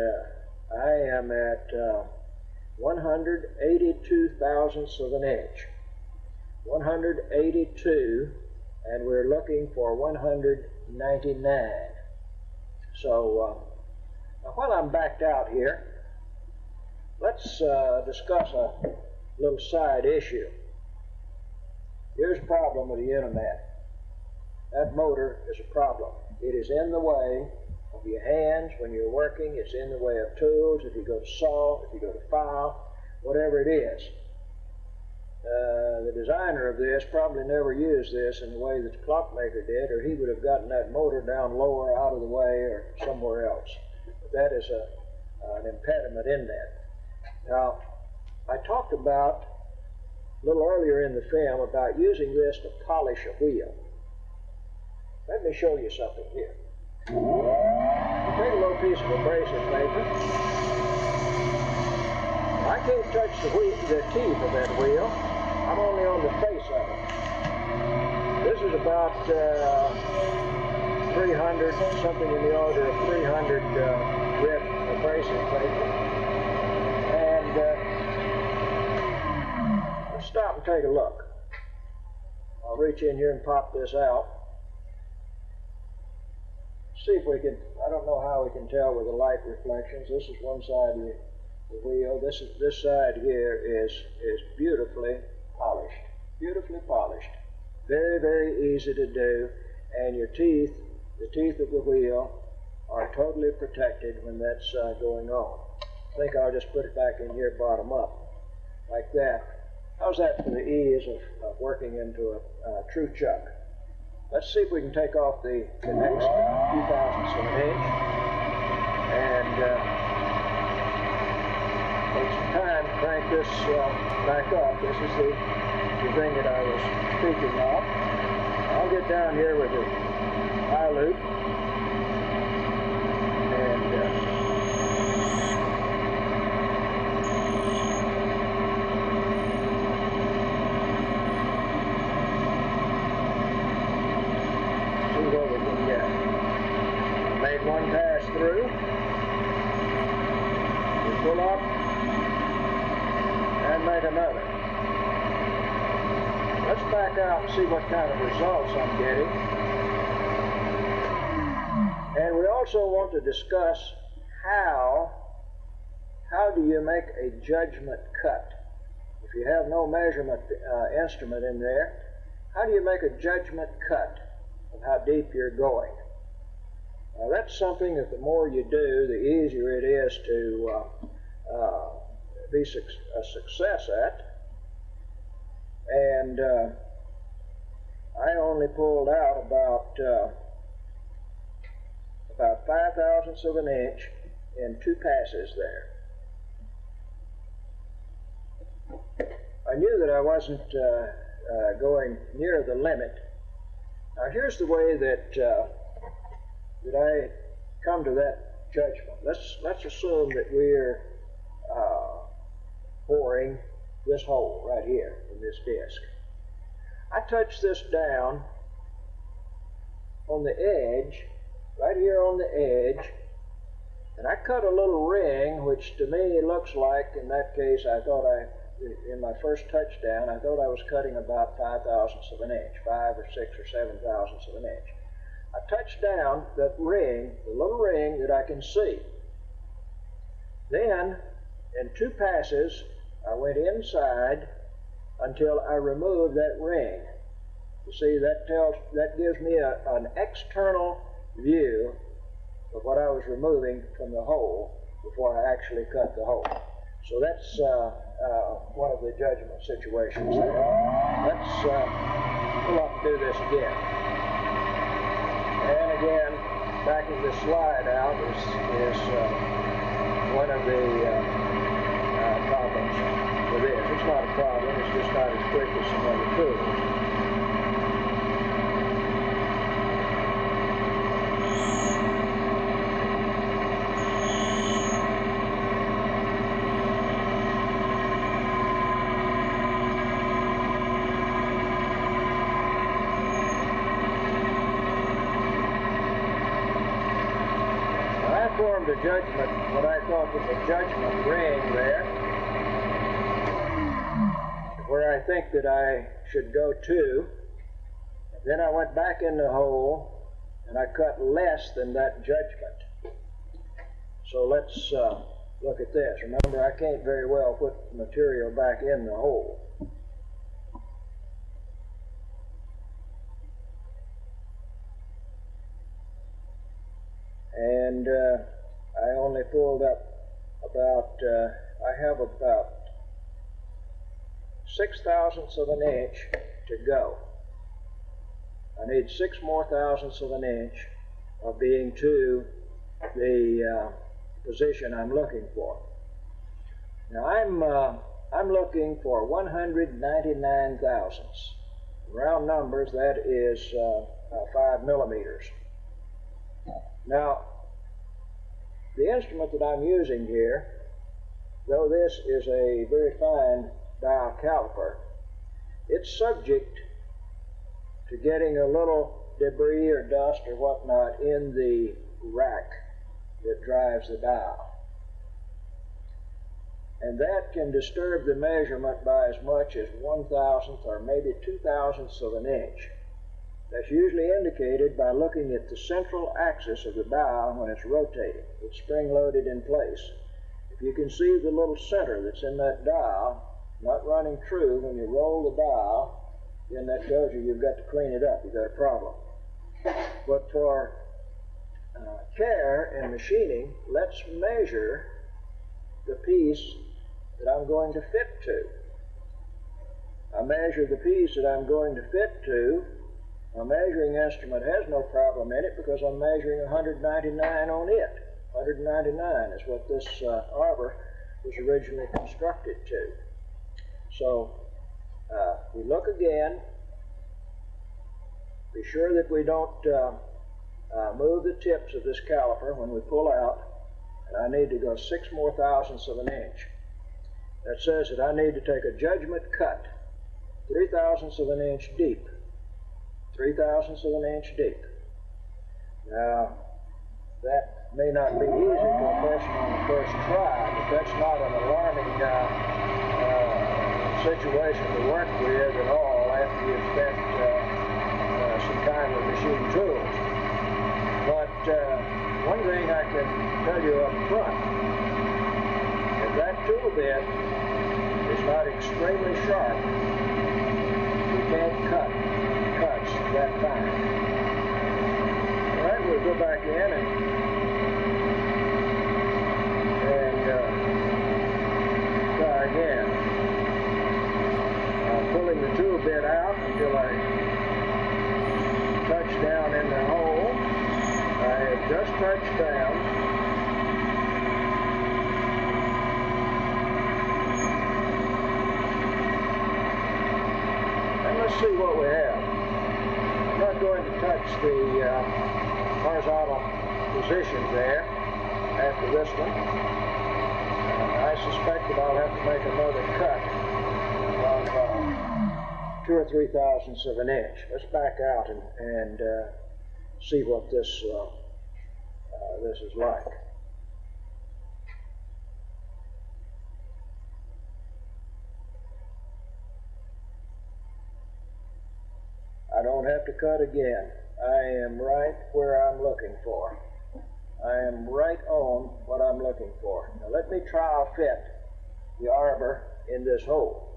I am at 182 thousandths of an inch. 182, and we're looking for 199. So now while I'm backed out here, let's discuss a little side issue. Here's a problem with the Unimat. That motor is a problem. It is in the way of your hands when you're working. It's in the way of tools, if you go to saw, if you go to file, whatever it is. The designer of this probably never used this in the way that the clockmaker did, or he would have gotten that motor down lower out of the way or somewhere else. But that is an impediment in that. Now, I talked about a little earlier in the film about using this to polish a wheel. Let me show you something here. You take a little piece of abrasive paper. I can't touch the teeth of that wheel. I'm only on the face of it. This is about 300, something in the order of 300 grit abrasive paper. And let's stop and take a look. I'll reach in here and pop this out. See if we can, I don't know how we can tell with the light reflections. This is one side of the wheel. This side here is beautifully polished. Beautifully polished. Very, very easy to do. And your teeth, the teeth of the wheel, are totally protected when that's going on. I think I'll just put it back in here bottom up, like that. How's that for the ease of working into a true chuck? Let's see if we can take off the next few thousandths of an inch and take some time to crank this back up. This is the thing that I was speaking of. I'll get down here with the eye loop and one pass through, we pull up and make another. Let's back out and see what kind of results I'm getting. And we also want to discuss how how do you make a judgment cut? If you have no measurement instrument in there, how do you make a judgment cut of how deep you're going? Now that's something that the more you do, the easier it is to be a success at. And I only pulled out about 5/1000ths of an inch in 2 passes there. I knew that I wasn't going near the limit. Now here's the way that I come to that judgment. Let's assume that we're boring this hole right here in this disc. I touch this down on the edge, right here on the edge, and I cut a little ring, which to me looks like, in that case, in my first touchdown, I thought I was cutting about 5/1000ths of an inch, 5 or 6 or 7/1000ths of an inch. I touch down that ring, the little ring that I can see. Then, in 2 passes, I went inside until I removed that ring. You see, that gives me an external view of what I was removing from the hole before I actually cut the hole. So that's one of the judgment situations there. Let's pull up and do this again. And again, backing the slide out is one of the problems with this. It's not a problem, it's just not as quick as some other tools. Formed a judgment, what I thought was a judgment ring there, where I think that I should go to. Then I went back in the hole and I cut less than that judgment. So let's look at this. Remember, I can't very well put the material back in the hole. And I only pulled up I have about 6/1000ths of an inch to go. I need 6 more thousandths of an inch of being to the position I'm looking for. Now I'm looking for 199 thousandths. Round numbers, that is 5 millimeters. Now, the instrument that I'm using here, though this is a very fine dial caliper, it's subject to getting a little debris or dust or whatnot in the rack that drives the dial. And that can disturb the measurement by as much as 1/1000th or maybe 2/1000ths of an inch. That's usually indicated by looking at the central axis of the dial when it's rotating. It's spring-loaded in place. If you can see the little center that's in that dial not running true when you roll the dial, then that tells you you've got to clean it up. You've got a problem. But for care and machining, let's measure the piece that I'm going to fit to. I measure the piece that I'm going to fit to. My measuring instrument has no problem in it because I'm measuring 199 on it. 199 is what this arbor was originally constructed to. So we look again. Be sure that we don't move the tips of this caliper when we pull out. And I need to go 6 more thousandths of an inch. That says that I need to take a judgment cut, 3/1000ths of an inch deep. 3/1000ths of an inch deep. Now, that may not be easy to a person on the first try, but that's not an alarming situation to work with at all after you've spent some time with machine tools. But one thing I can tell you up front, if that tool bit is not extremely sharp, you can't cut cuts that fine. All right, we'll go back in and try again. Pulling the tool bit out until I touch down in the hole. I have just touched down. And let's see what we have. I'm not going to touch the horizontal position there after this one. I suspect that I'll have to make another cut of 2 or 3 thousandths of an inch. Let's back out and see what this is like. I don't have to cut again. I am right where I'm looking for. I am right on what I'm looking for. Now let me trial fit the arbor in this hole.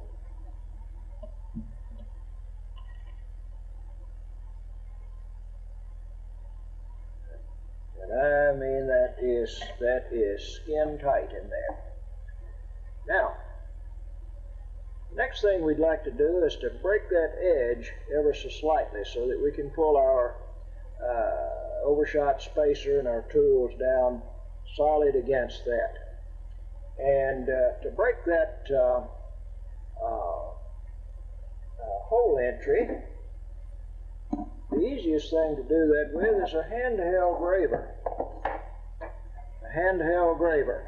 And I mean that is skin tight in there. Now, next thing we'd like to do is to break that edge ever so slightly so that we can pull our overshot spacer and our tools down solid against that. And to break that hole entry, the easiest thing to do that with is a handheld graver. A handheld graver.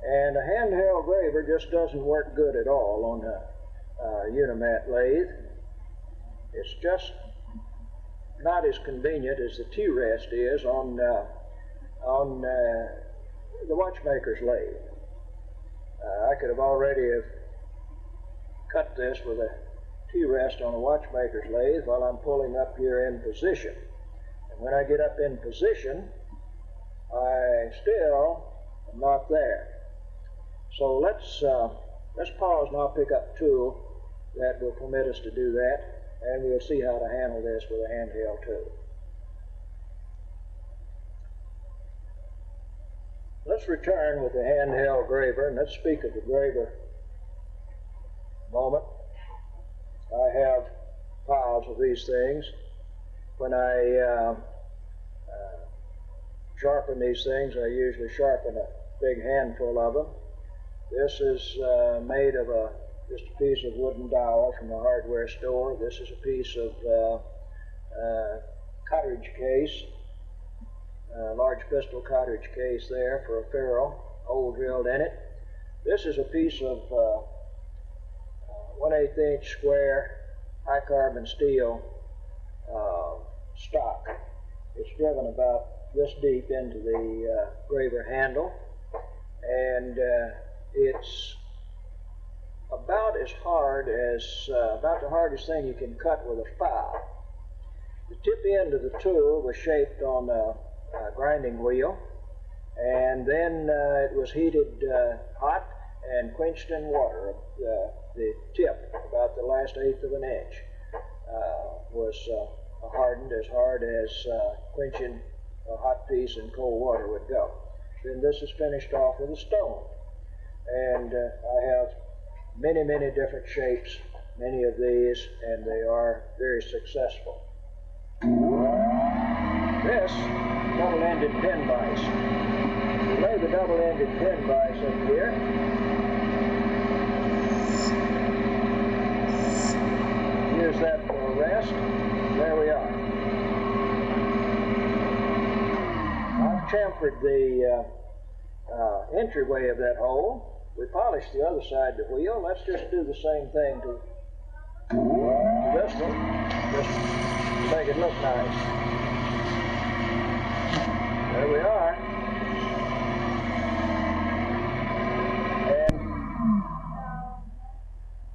And a handheld graver just doesn't work good at all on a Unimat lathe. It's just not as convenient as the T-rest is on the watchmaker's lathe. I could have already cut this with a T-rest on a watchmaker's lathe while I'm pulling up here in position. And when I get up in position, I still am not there. So let's pause and I'll pick up a tool that will permit us to do that, and we'll see how to handle this with a handheld tool. Let's return with the handheld graver, and let's speak of the graver a moment. I have piles of these things. When I sharpen these things, I usually sharpen a big handful of them. This is made of just a piece of wooden dowel from a hardware store. This is a piece of cartridge case, large pistol cartridge case there for a ferrule, hole drilled in it. This is a piece of 1/8 inch square high carbon steel stock. It's driven about this deep into the graver handle, and it's about as hard as, about the hardest thing you can cut with a file. The tip end of the tool was shaped on a grinding wheel, and then it was heated hot and quenched in water. The tip, about the last 1/8 of an inch, was hardened as hard as quenching a hot piece in cold water would go. Then this is finished off with a stone. And I have many, many different shapes, many of these, and they are very successful. This double-ended pin vise. We lay the double-ended pin vise up here. Use that for a rest. There we are. I've chamfered the entryway of that hole. We polished the other side of the wheel. Let's just do the same thing to this one, just to make it look nice. There we are. And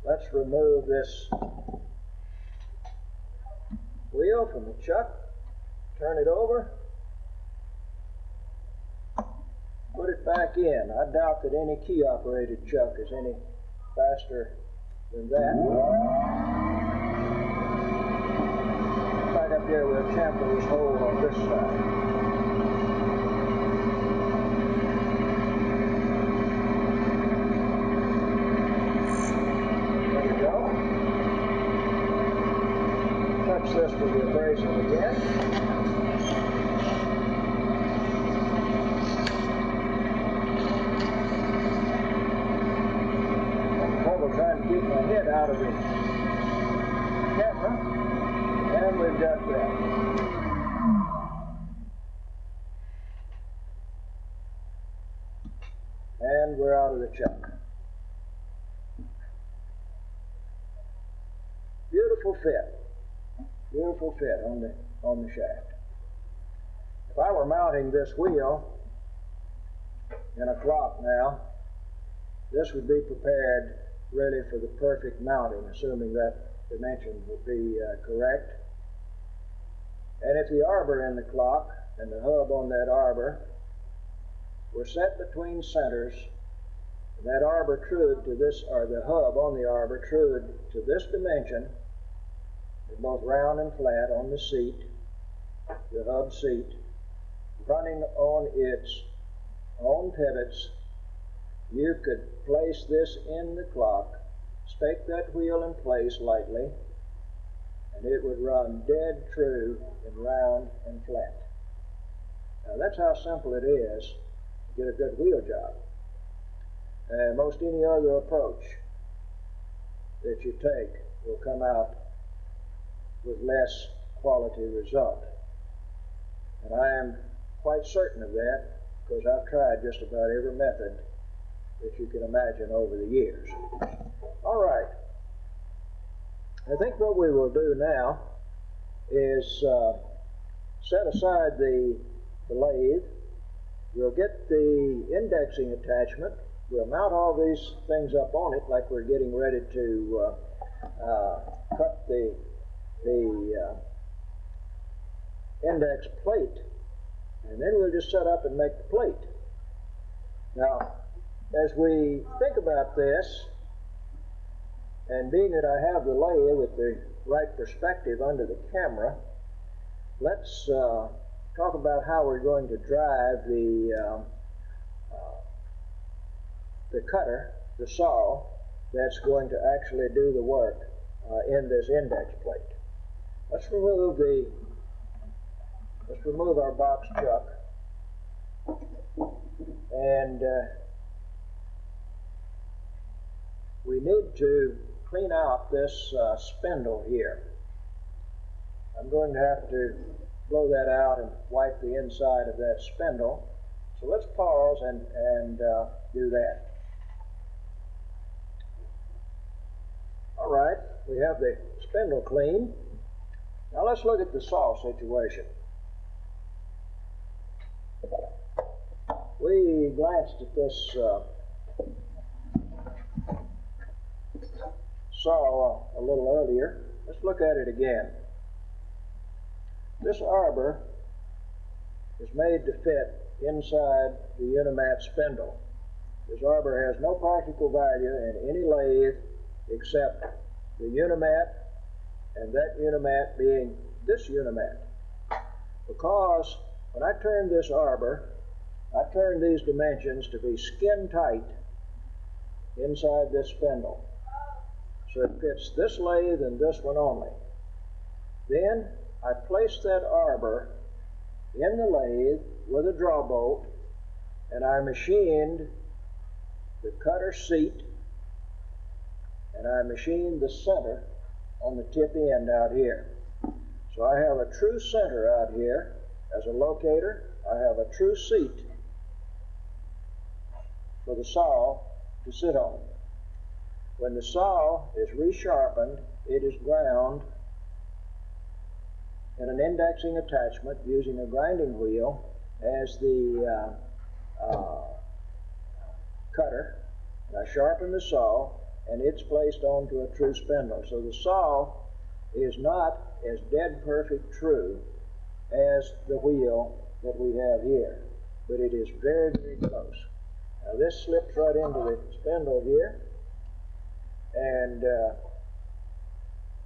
let's remove this wheel from the chuck, turn it over, put it back in. I doubt that any key-operated chuck is any faster than that. Back up here, we'll chamfer this hole on this side. There we go. Touch this with the abrasive again. Trying to keep my head out of the camera, and we've got that. And we're out of the chuck. Beautiful fit. Beautiful fit on the shaft. If I were mounting this wheel in a clock now, this would be prepared really for the perfect mounting, assuming that dimension would be correct. And if the arbor in the clock and the hub on that arbor were set between centers, and that arbor trued to this, or the hub on the arbor trued to this dimension, both round and flat on the seat, the hub seat, running on its own pivots, you could place this in the clock, stake that wheel in place lightly, and it would run dead true and round and flat. Now that's how simple it is to get a good wheel job. Most any other approach that you take will come out with less quality result. And I am quite certain of that because I've tried just about every method that you can imagine over the years. All right. I think what we will do now is set aside the lathe. We'll get the indexing attachment. We'll mount all these things up on it like we're getting ready to cut the index plate. And then we'll just set up and make the plate. Now, as we think about this, and being that I have the lathe with the right perspective under the camera, let's talk about how we're going to drive the cutter, the saw, that's going to actually do the work in this index plate. Let's remove our box chuck, and we need to clean out this spindle here. I'm going to have to blow that out and wipe the inside of that spindle. So let's pause and do that. All right, we have the spindle clean. Now let's look at the saw situation. We glanced at this saw a little earlier. Let's look at it again. This arbor is made to fit inside the Unimat spindle. This arbor has no practical value in any lathe except the Unimat, and that Unimat being this Unimat. Because when I turn this arbor, I turn these dimensions to be skin tight inside this spindle. So it fits this lathe and this one only. Then I place that arbor in the lathe with a draw bolt, and I machined the cutter seat, and I machined the center on the tip end out here. So I have a true center out here as a locator. I have a true seat for the saw to sit on. When the saw is resharpened, it is ground in an indexing attachment using a grinding wheel as the cutter. And I sharpen the saw, and it's placed onto a true spindle. So the saw is not as dead perfect true as the wheel that we have here, but it is very, very close. Now this slips right into the spindle here, and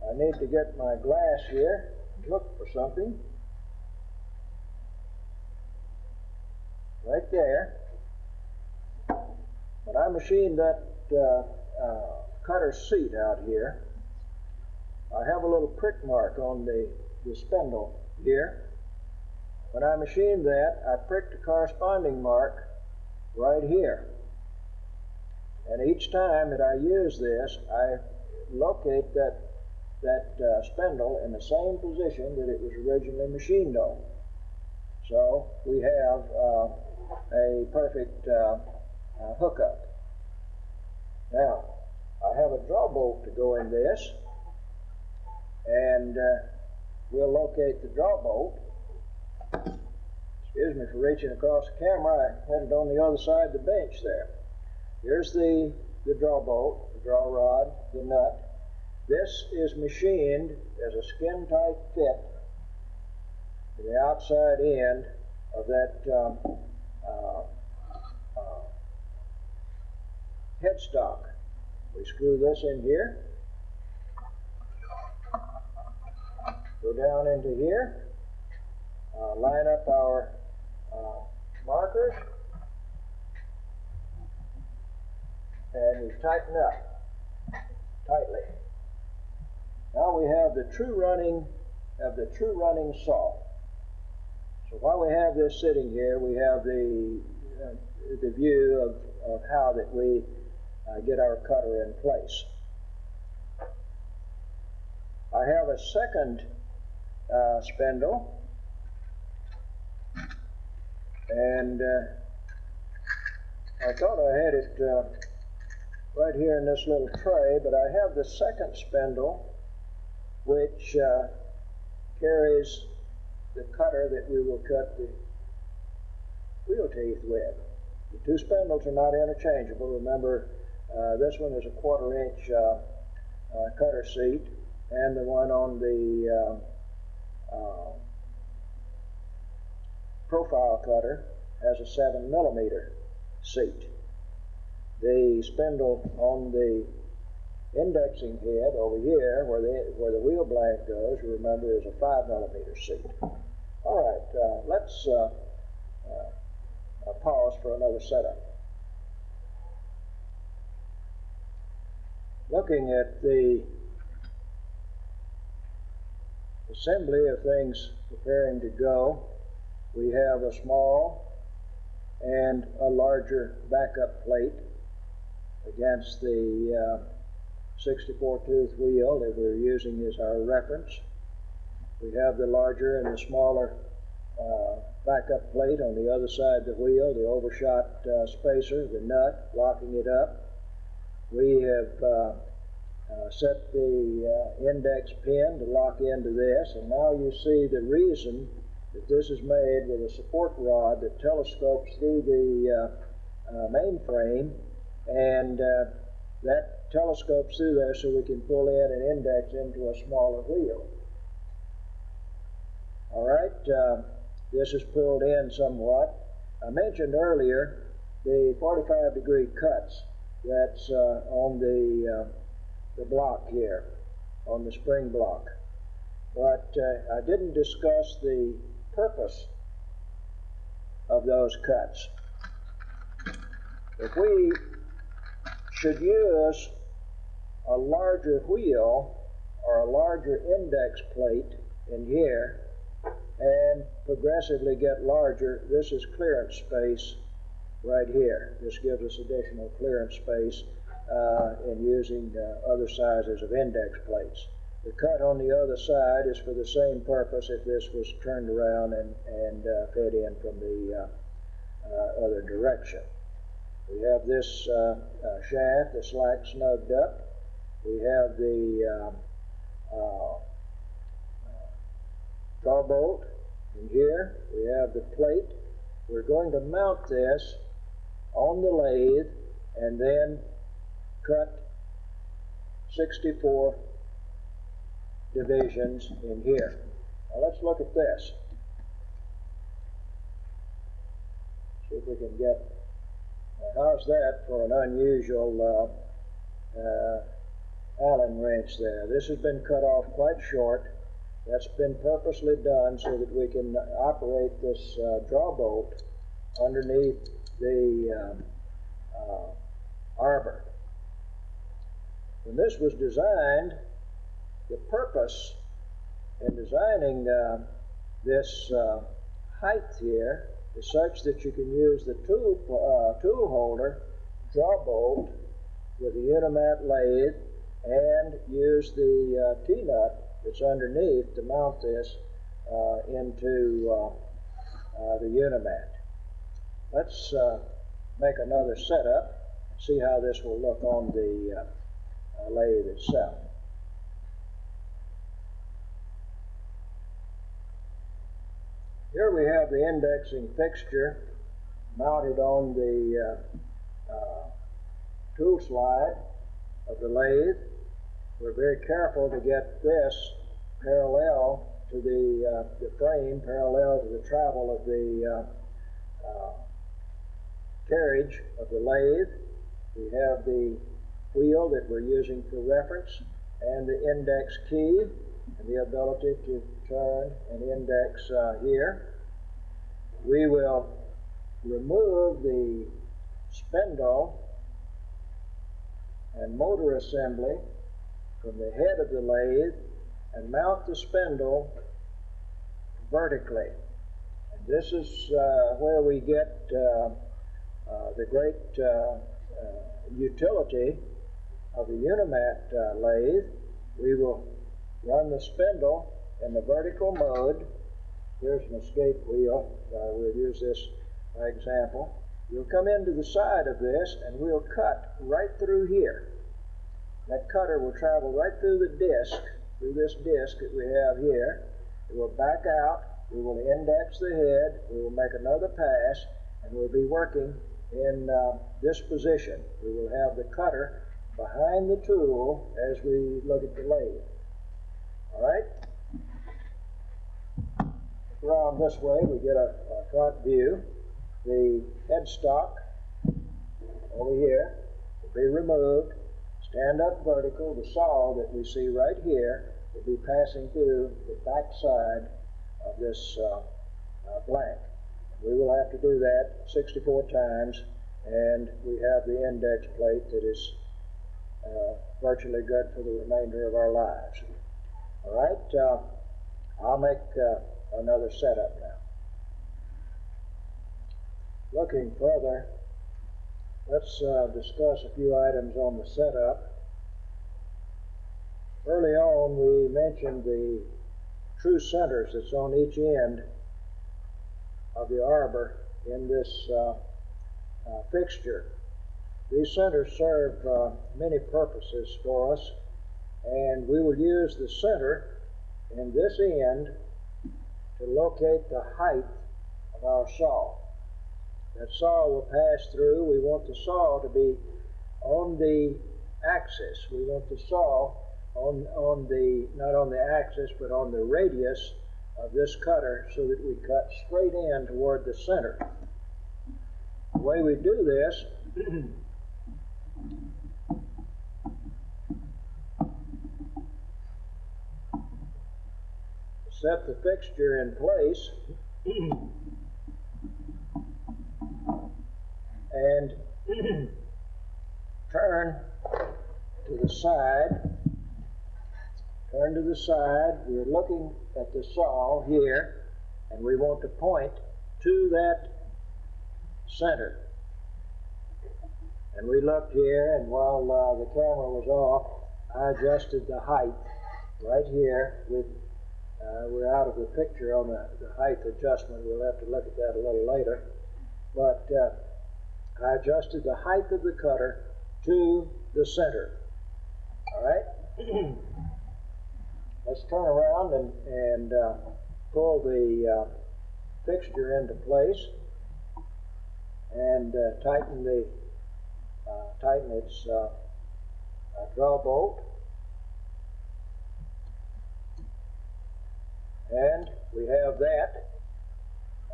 I need to get my glass here and look for something. Right there. When I machined that cutter seat out here, I have a little prick mark on the spindle here. When I machined that, I pricked a corresponding mark right here. And each time that I use this, I locate that spindle in the same position that it was originally machined on. So we have a perfect hookup. Now, I have a draw bolt to go in this, and we'll locate the draw bolt. Excuse me for reaching across the camera. I had it on the other side of the bench there. Here's the draw bolt, the draw rod, the nut. This is machined as a skin-tight fit to the outside end of that headstock. We screw this in here, go down into here, line up our markers, and we tighten up tightly. Now we have the true running saw. So while we have this sitting here, we have the view of how that we get our cutter in place. I have a second spindle, and I thought I had it right here in this little tray, but I have the second spindle which carries the cutter that we will cut the wheel teeth with. The two spindles are not interchangeable. Remember, this one is a 1/4 inch cutter seat, and the one on the profile cutter has a 7mm seat. The spindle on the indexing head over here, where the wheel blank goes, remember, is a 5mm seat. All right, let's pause for another setup. Looking at the assembly of things preparing to go, we have a small and a larger backup plate against the 64-tooth wheel that we're using as our reference. We have the larger and the smaller backup plate on the other side of the wheel, the Overshot Spacer, the nut, locking it up. We have set the index pin to lock into this, and now you see the reason that this is made with a support rod that telescopes through the mainframe, and that telescopes through there so we can pull in and index into a smaller wheel. All right, this is pulled in somewhat. I mentioned earlier the 45-degree cuts that's on the block here, on the spring block. But I didn't discuss the purpose of those cuts. If we should use a larger wheel or a larger index plate in here and progressively get larger, this is clearance space right here. This gives us additional clearance space in using other sizes of index plates. The cut on the other side is for the same purpose if this was turned around and fed in from the other direction. We have this shaft, the slack snugged up. We have the draw bolt in here. We have the plate. We're going to mount this on the lathe and then cut 64 divisions in here. Now let's look at this. See if we can get How's that for an unusual Allen wrench there? This has been cut off quite short. That's been purposely done so that we can operate this draw bolt underneath the arbor. When this was designed, the purpose in designing this height here is such that you can use the tool holder draw bolt with the Unimat lathe and use the T-nut that's underneath to mount this into the Unimat. Let's make another setup and see how this will look on the lathe itself. Here we have the indexing fixture mounted on the tool slide of the lathe. We're very careful to get this parallel to the frame, parallel to the travel of the carriage of the lathe. We have the wheel that we're using for reference and the index key and the ability to turn and index here. We will remove the spindle and motor assembly from the head of the lathe and mount the spindle vertically. And this is where we get the great utility of the Unimat lathe. We will run the spindle in the vertical mode. Here's an escape wheel. We'll use this by example. We'll come into the side of this and we'll cut right through here. That cutter will travel right through the disc, through this disc that we have here. It will back out. We will index the head. We will make another pass, and we'll be working in this position. We will have the cutter behind the tool as we look at the lathe. All right? Around this way, we get a front view. The headstock over here will be removed. Stand up vertical. The saw that we see right here will be passing through the back side of this blank. We will have to do that 64 times, and we have the index plate that is virtually good for the remainder of our lives. All right, I'll make another setup now. Looking further, let's discuss a few items on the setup. Early on, we mentioned the true centers that's on each end of the arbor in this fixture. These centers serve many purposes for us, and we will use the center in this end to locate the height of our saw. That saw will pass through. We want the saw to be on the axis. We want the saw on the, not on the axis, but on the radius of this cutter so that we cut straight in toward the center. The way we do this set the fixture in place and turn to the side. Turn to the side. We're looking at the saw here, and we want to point to that center. And we looked here, and while the camera was off, I adjusted the height right here. We're out of the picture on the height adjustment. We'll have to look at that a little later. But I adjusted the height of the cutter to the center. All right? Let's turn around and pull the fixture into place and tighten its draw bolt. And we have that.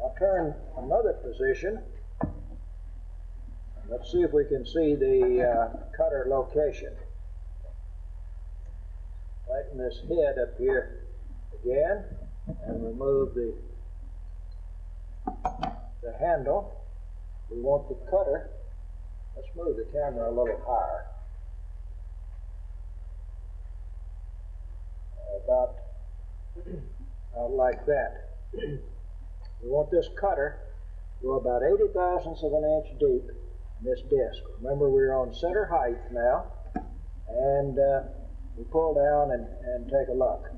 I'll turn another position. Let's see if we can see the cutter location. Tighten this head up here again and remove the handle. We want the cutter. Let's move the camera a little higher. About like that. We want this cutter to go about 80 thousandths of an inch deep in this disc. Remember, we're on center height now, and we pull down and take a look.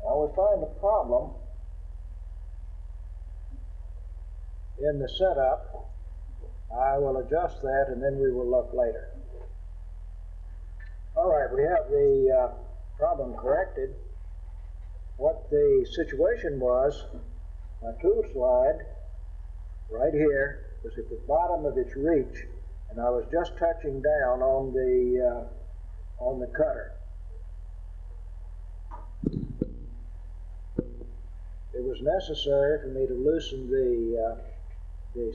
Now we find a problem in the setup. I will adjust that and then we will look later. All right, we have the problem corrected. What the situation was, my tool slide right here was at the bottom of its reach, and I was just touching down on the cutter. It was necessary for me to loosen the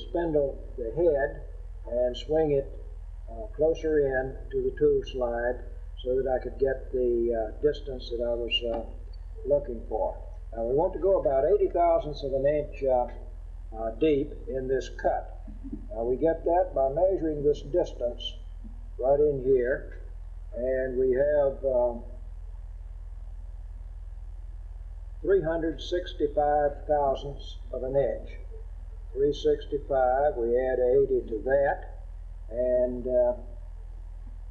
spindle, the head, and swing it closer in to the tool slide so that I could get the distance that I was looking for. Now we want to go about 80 thousandths of an inch deep in this cut. Now we get that by measuring this distance right in here, and we have 365 thousandths of an inch. 365, we add 80 to that, and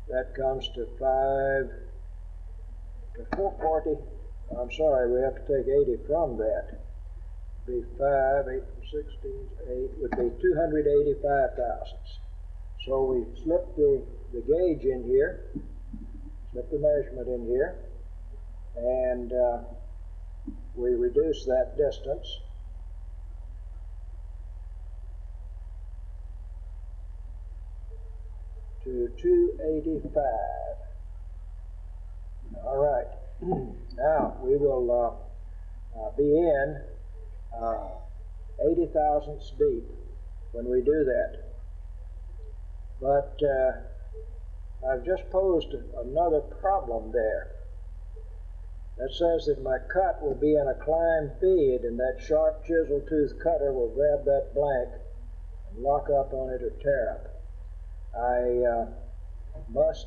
that comes to 440. I'm sorry, we have to take 80 from that. Be 5, 8, 16, 8 would be 285 thousandths. So we slip the gauge in here, slip the measurement in here, and we reduce that distance to 285. All right. Now we will be in 80 thousandths deep when we do that. But I've just posed another problem there. That says that my cut will be in a climb feed, and that sharp chisel tooth cutter will grab that blank and lock up on it or tear up. I must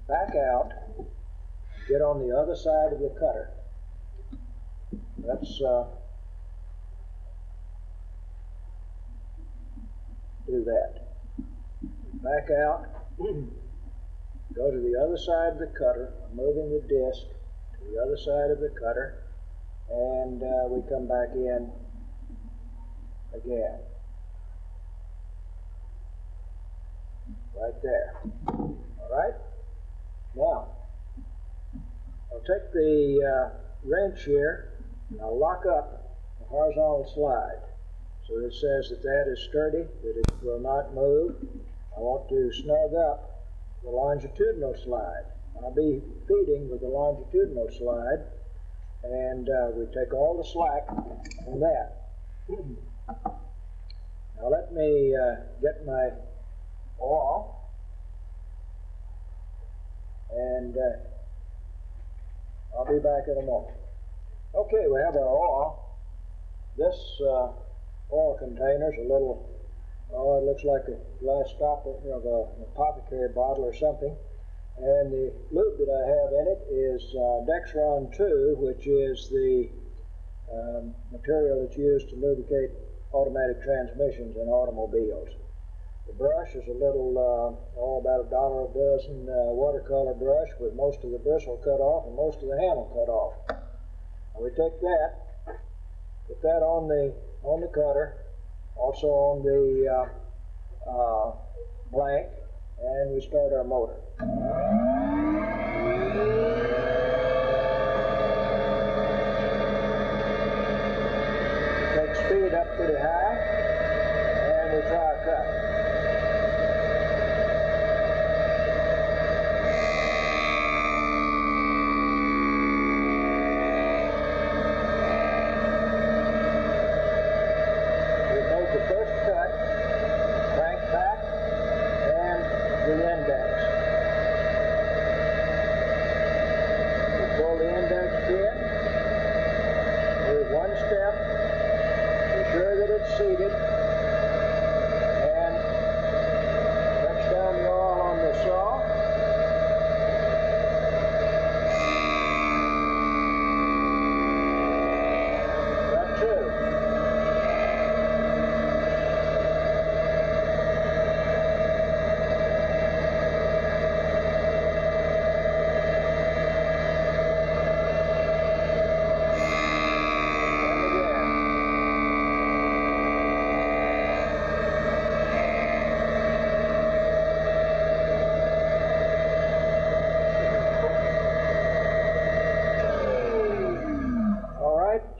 back out, get on the other side of the cutter. Let's do that. Back out, go to the other side of the cutter, moving the disc to the other side of the cutter, and we come back in again. Right there. All right? Now, I'll take the wrench here, and I'll lock up the horizontal slide. So it says that that is sturdy, that it will not move. I want to snug up the longitudinal slide. I'll be feeding with the longitudinal slide, and we take all the slack from that. Now let me get my oil, and I'll be back in a moment. Okay, we have our oil. This oil container is a little, it looks like a glass stopper of an apothecary bottle or something. And the lube that I have in it is Dexron 2, which is the material that's used to lubricate automatic transmissions in automobiles. The brush is a little, about $1 a dozen watercolor brush with most of the bristle cut off and most of the handle cut off. Now we take that, put that on the cutter, also on the blank, and we start our motor. Take speed up pretty high, and we try a cut.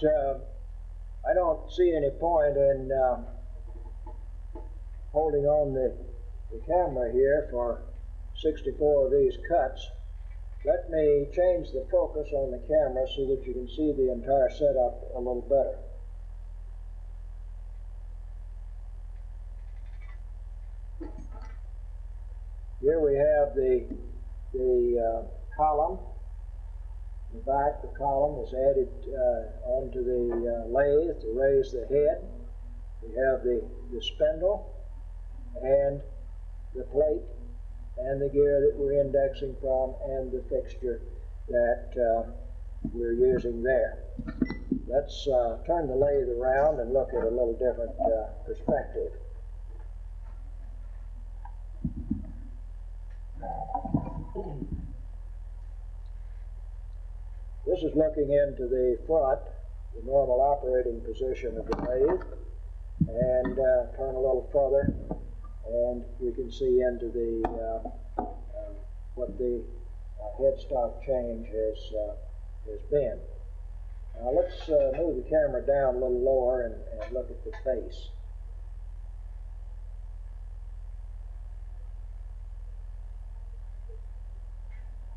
I don't see any point in holding on the camera here for 64 of these cuts. Let me change the focus on the camera so that you can see the entire setup a little better. Here we have the column. In the back, the column is added onto the lathe to raise the head. We have the spindle and the plate and the gear that we're indexing from and the fixture that we're using there. Let's turn the lathe around and look at a little different perspective. This is looking into the front, the normal operating position of the lathe, and turn a little further, and we can see into the what the headstock change has been. Now let's move the camera down a little lower and look at the face.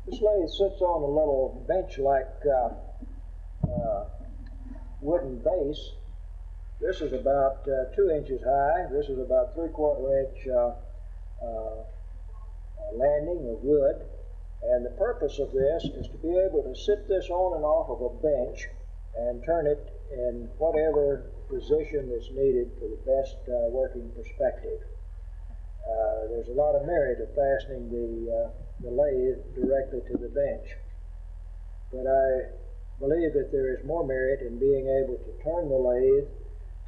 This lathe sits on a little bench-like wooden base. This is about 2 inches high. This is about 3/4 inch landing of wood. And the purpose of this is to be able to sit this on and off of a bench and turn it in whatever position is needed for the best working perspective. There's a lot of merit of fastening the lathe directly to the bench, but I believe that there is more merit in being able to turn the lathe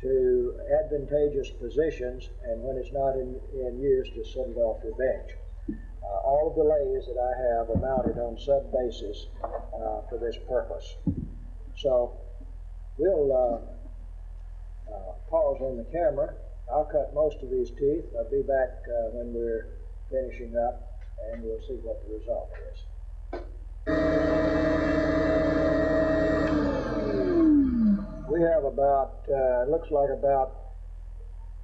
to advantageous positions, and when it's not in use, to set it off the bench. All of the lathes that I have are mounted on sub-bases for this purpose. So we'll pause on the camera. I'll cut most of these teeth. I'll be back when we're finishing up, and we'll see what the result is. We have about, it looks like about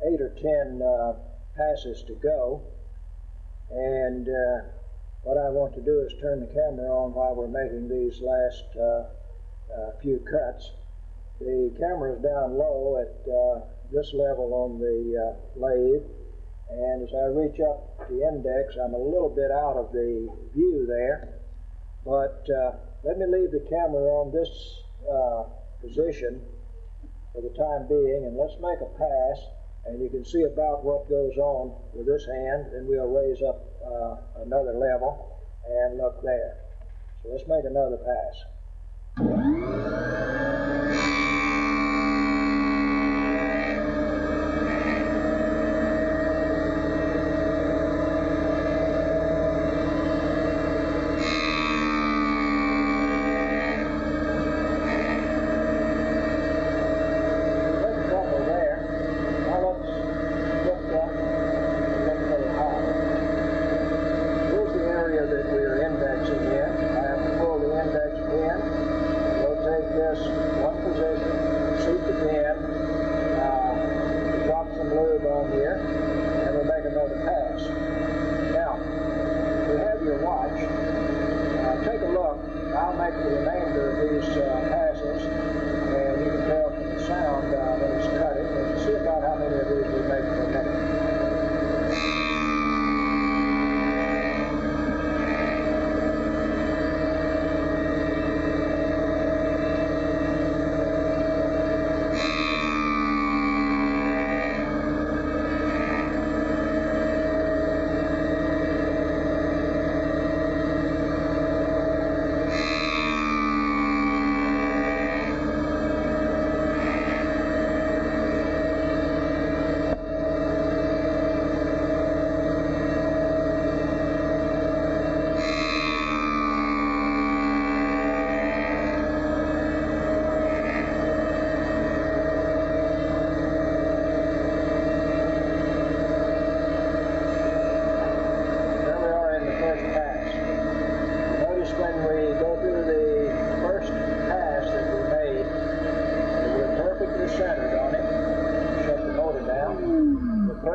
8 or 10 passes to go, and what I want to do is turn the camera on while we're making these last few cuts. The camera is down low at this level on the lathe, and as I reach up the index, I'm a little bit out of the view there, but let me leave the camera on this position for the time being, and let's make a pass, and you can see about what goes on with this hand, and we'll raise up another level and look there. So let's make another pass.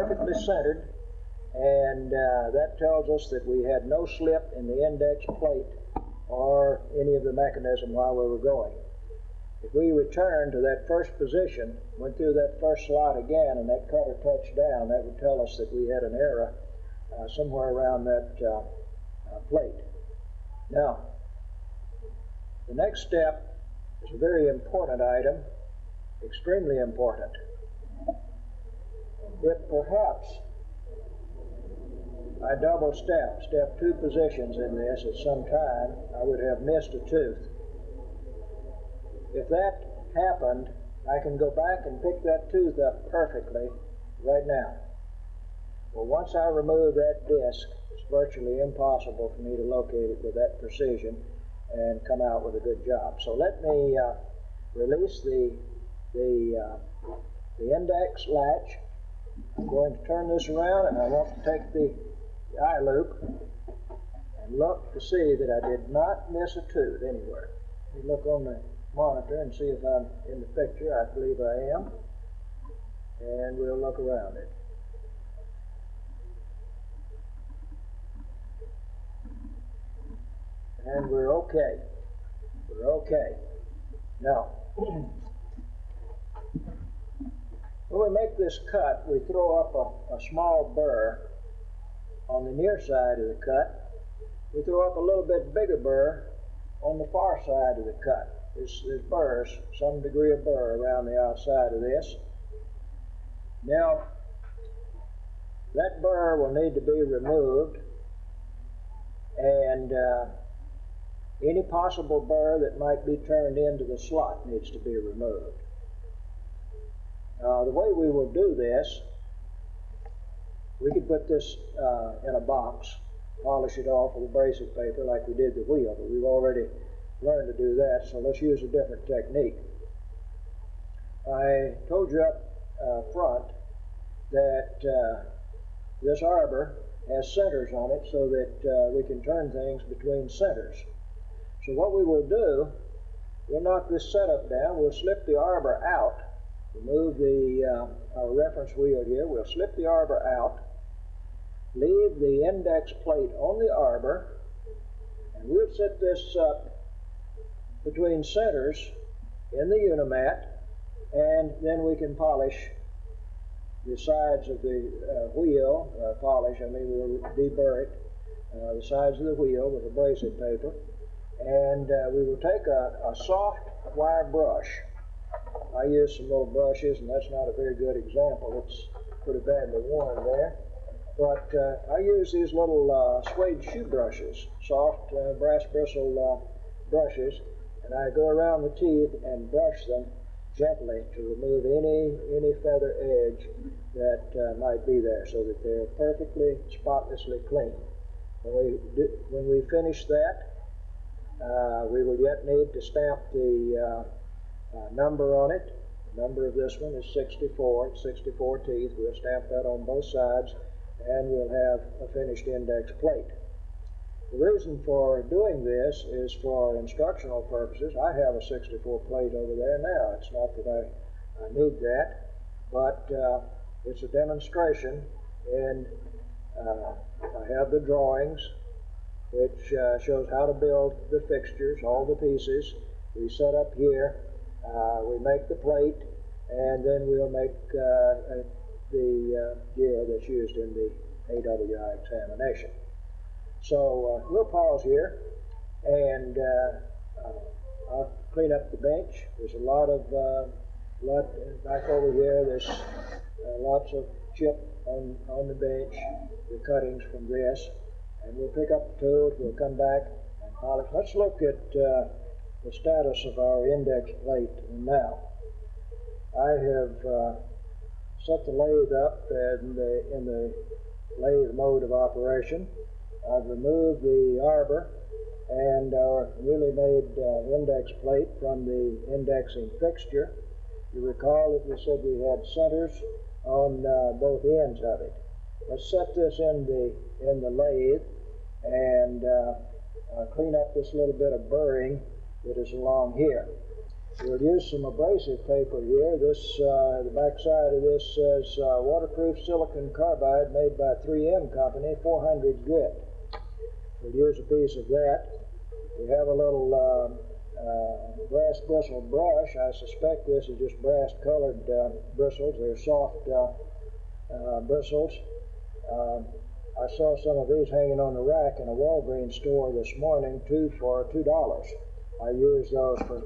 perfectly centered, and that tells us that we had no slip in the index plate or any of the mechanism while we were going. If we return to that first position, went through that first slot again, and that cutter touched down, that would tell us that we had an error somewhere around that plate. Now, the next step is a very important item, extremely important. If perhaps I double step 2 positions in this at some time, I would have missed a tooth. If that happened, I can go back and pick that tooth up perfectly right now. Well, once I remove that disc, it's virtually impossible for me to locate it with that precision and come out with a good job. So let me release the index latch. I'm going to turn this around, and I want to take the eye loop and look to see that I did not miss a tooth anywhere. Let me look on the monitor and see if I'm in the picture. I believe I am. And we'll look around it. And we're okay. We're okay. Now, when we make this cut, we throw up a small burr on the near side of the cut. We throw up a little bit bigger burr on the far side of the cut. There's burrs, some degree of burr around the outside of this. Now, that burr will need to be removed, and any possible burr that might be turned into the slot needs to be removed. The way we will do this, we could put this in a box, polish it off with abrasive paper like we did the wheel, but we've already learned to do that, so let's use a different technique. I told you up front that this arbor has centers on it so that we can turn things between centers. So what we will do, we'll knock this setup down, we'll slip the arbor out, remove our reference wheel here, we'll slip the arbor out, leave the index plate on the arbor, and we'll set this up between centers in the Unimat, and then we can polish the sides of the wheel, we'll deburr it, the sides of the wheel with abrasive paper, and we will take a soft wire brush. I use some little brushes, and that's not a very good example. It's pretty badly worn there. But I use these little suede shoe brushes, soft brass bristle brushes, and I go around the teeth and brush them gently to remove any feather edge that might be there, so that they're perfectly spotlessly clean. When we finish that, we will yet need to stamp the number on it. The number of this one is 64. It's 64 teeth. We'll stamp that on both sides, and we'll have a finished index plate. The reason for doing this is for instructional purposes. I have a 64 plate over there now. It's not that I need that, but it's a demonstration, and I have the drawings which shows how to build the fixtures, all the pieces. We set up here, we make the plate, and then we'll make the gear that's used in the AWI examination. So we'll pause here, and I'll clean up the bench. There's a lot back over here. There's lots of chip on the bench, the cuttings from this, and we'll pick up the tools. We'll come back and polish. Let's look at the status of our index plate now. I have set the lathe up in the lathe mode of operation. I've removed the arbor and our newly made index plate from the indexing fixture. You recall that we said we had centers on both ends of it. Let's set this in the lathe and clean up this little bit of burring that is along here. We'll use some abrasive paper here. This, the back side of this says waterproof silicon carbide made by 3M Company, 400 grit. We'll use a piece of that. We have a little brass bristle brush. I suspect this is just brass colored bristles. They're soft bristles. I saw some of these hanging on the rack in a Walgreens store this morning, two for $2. I use those for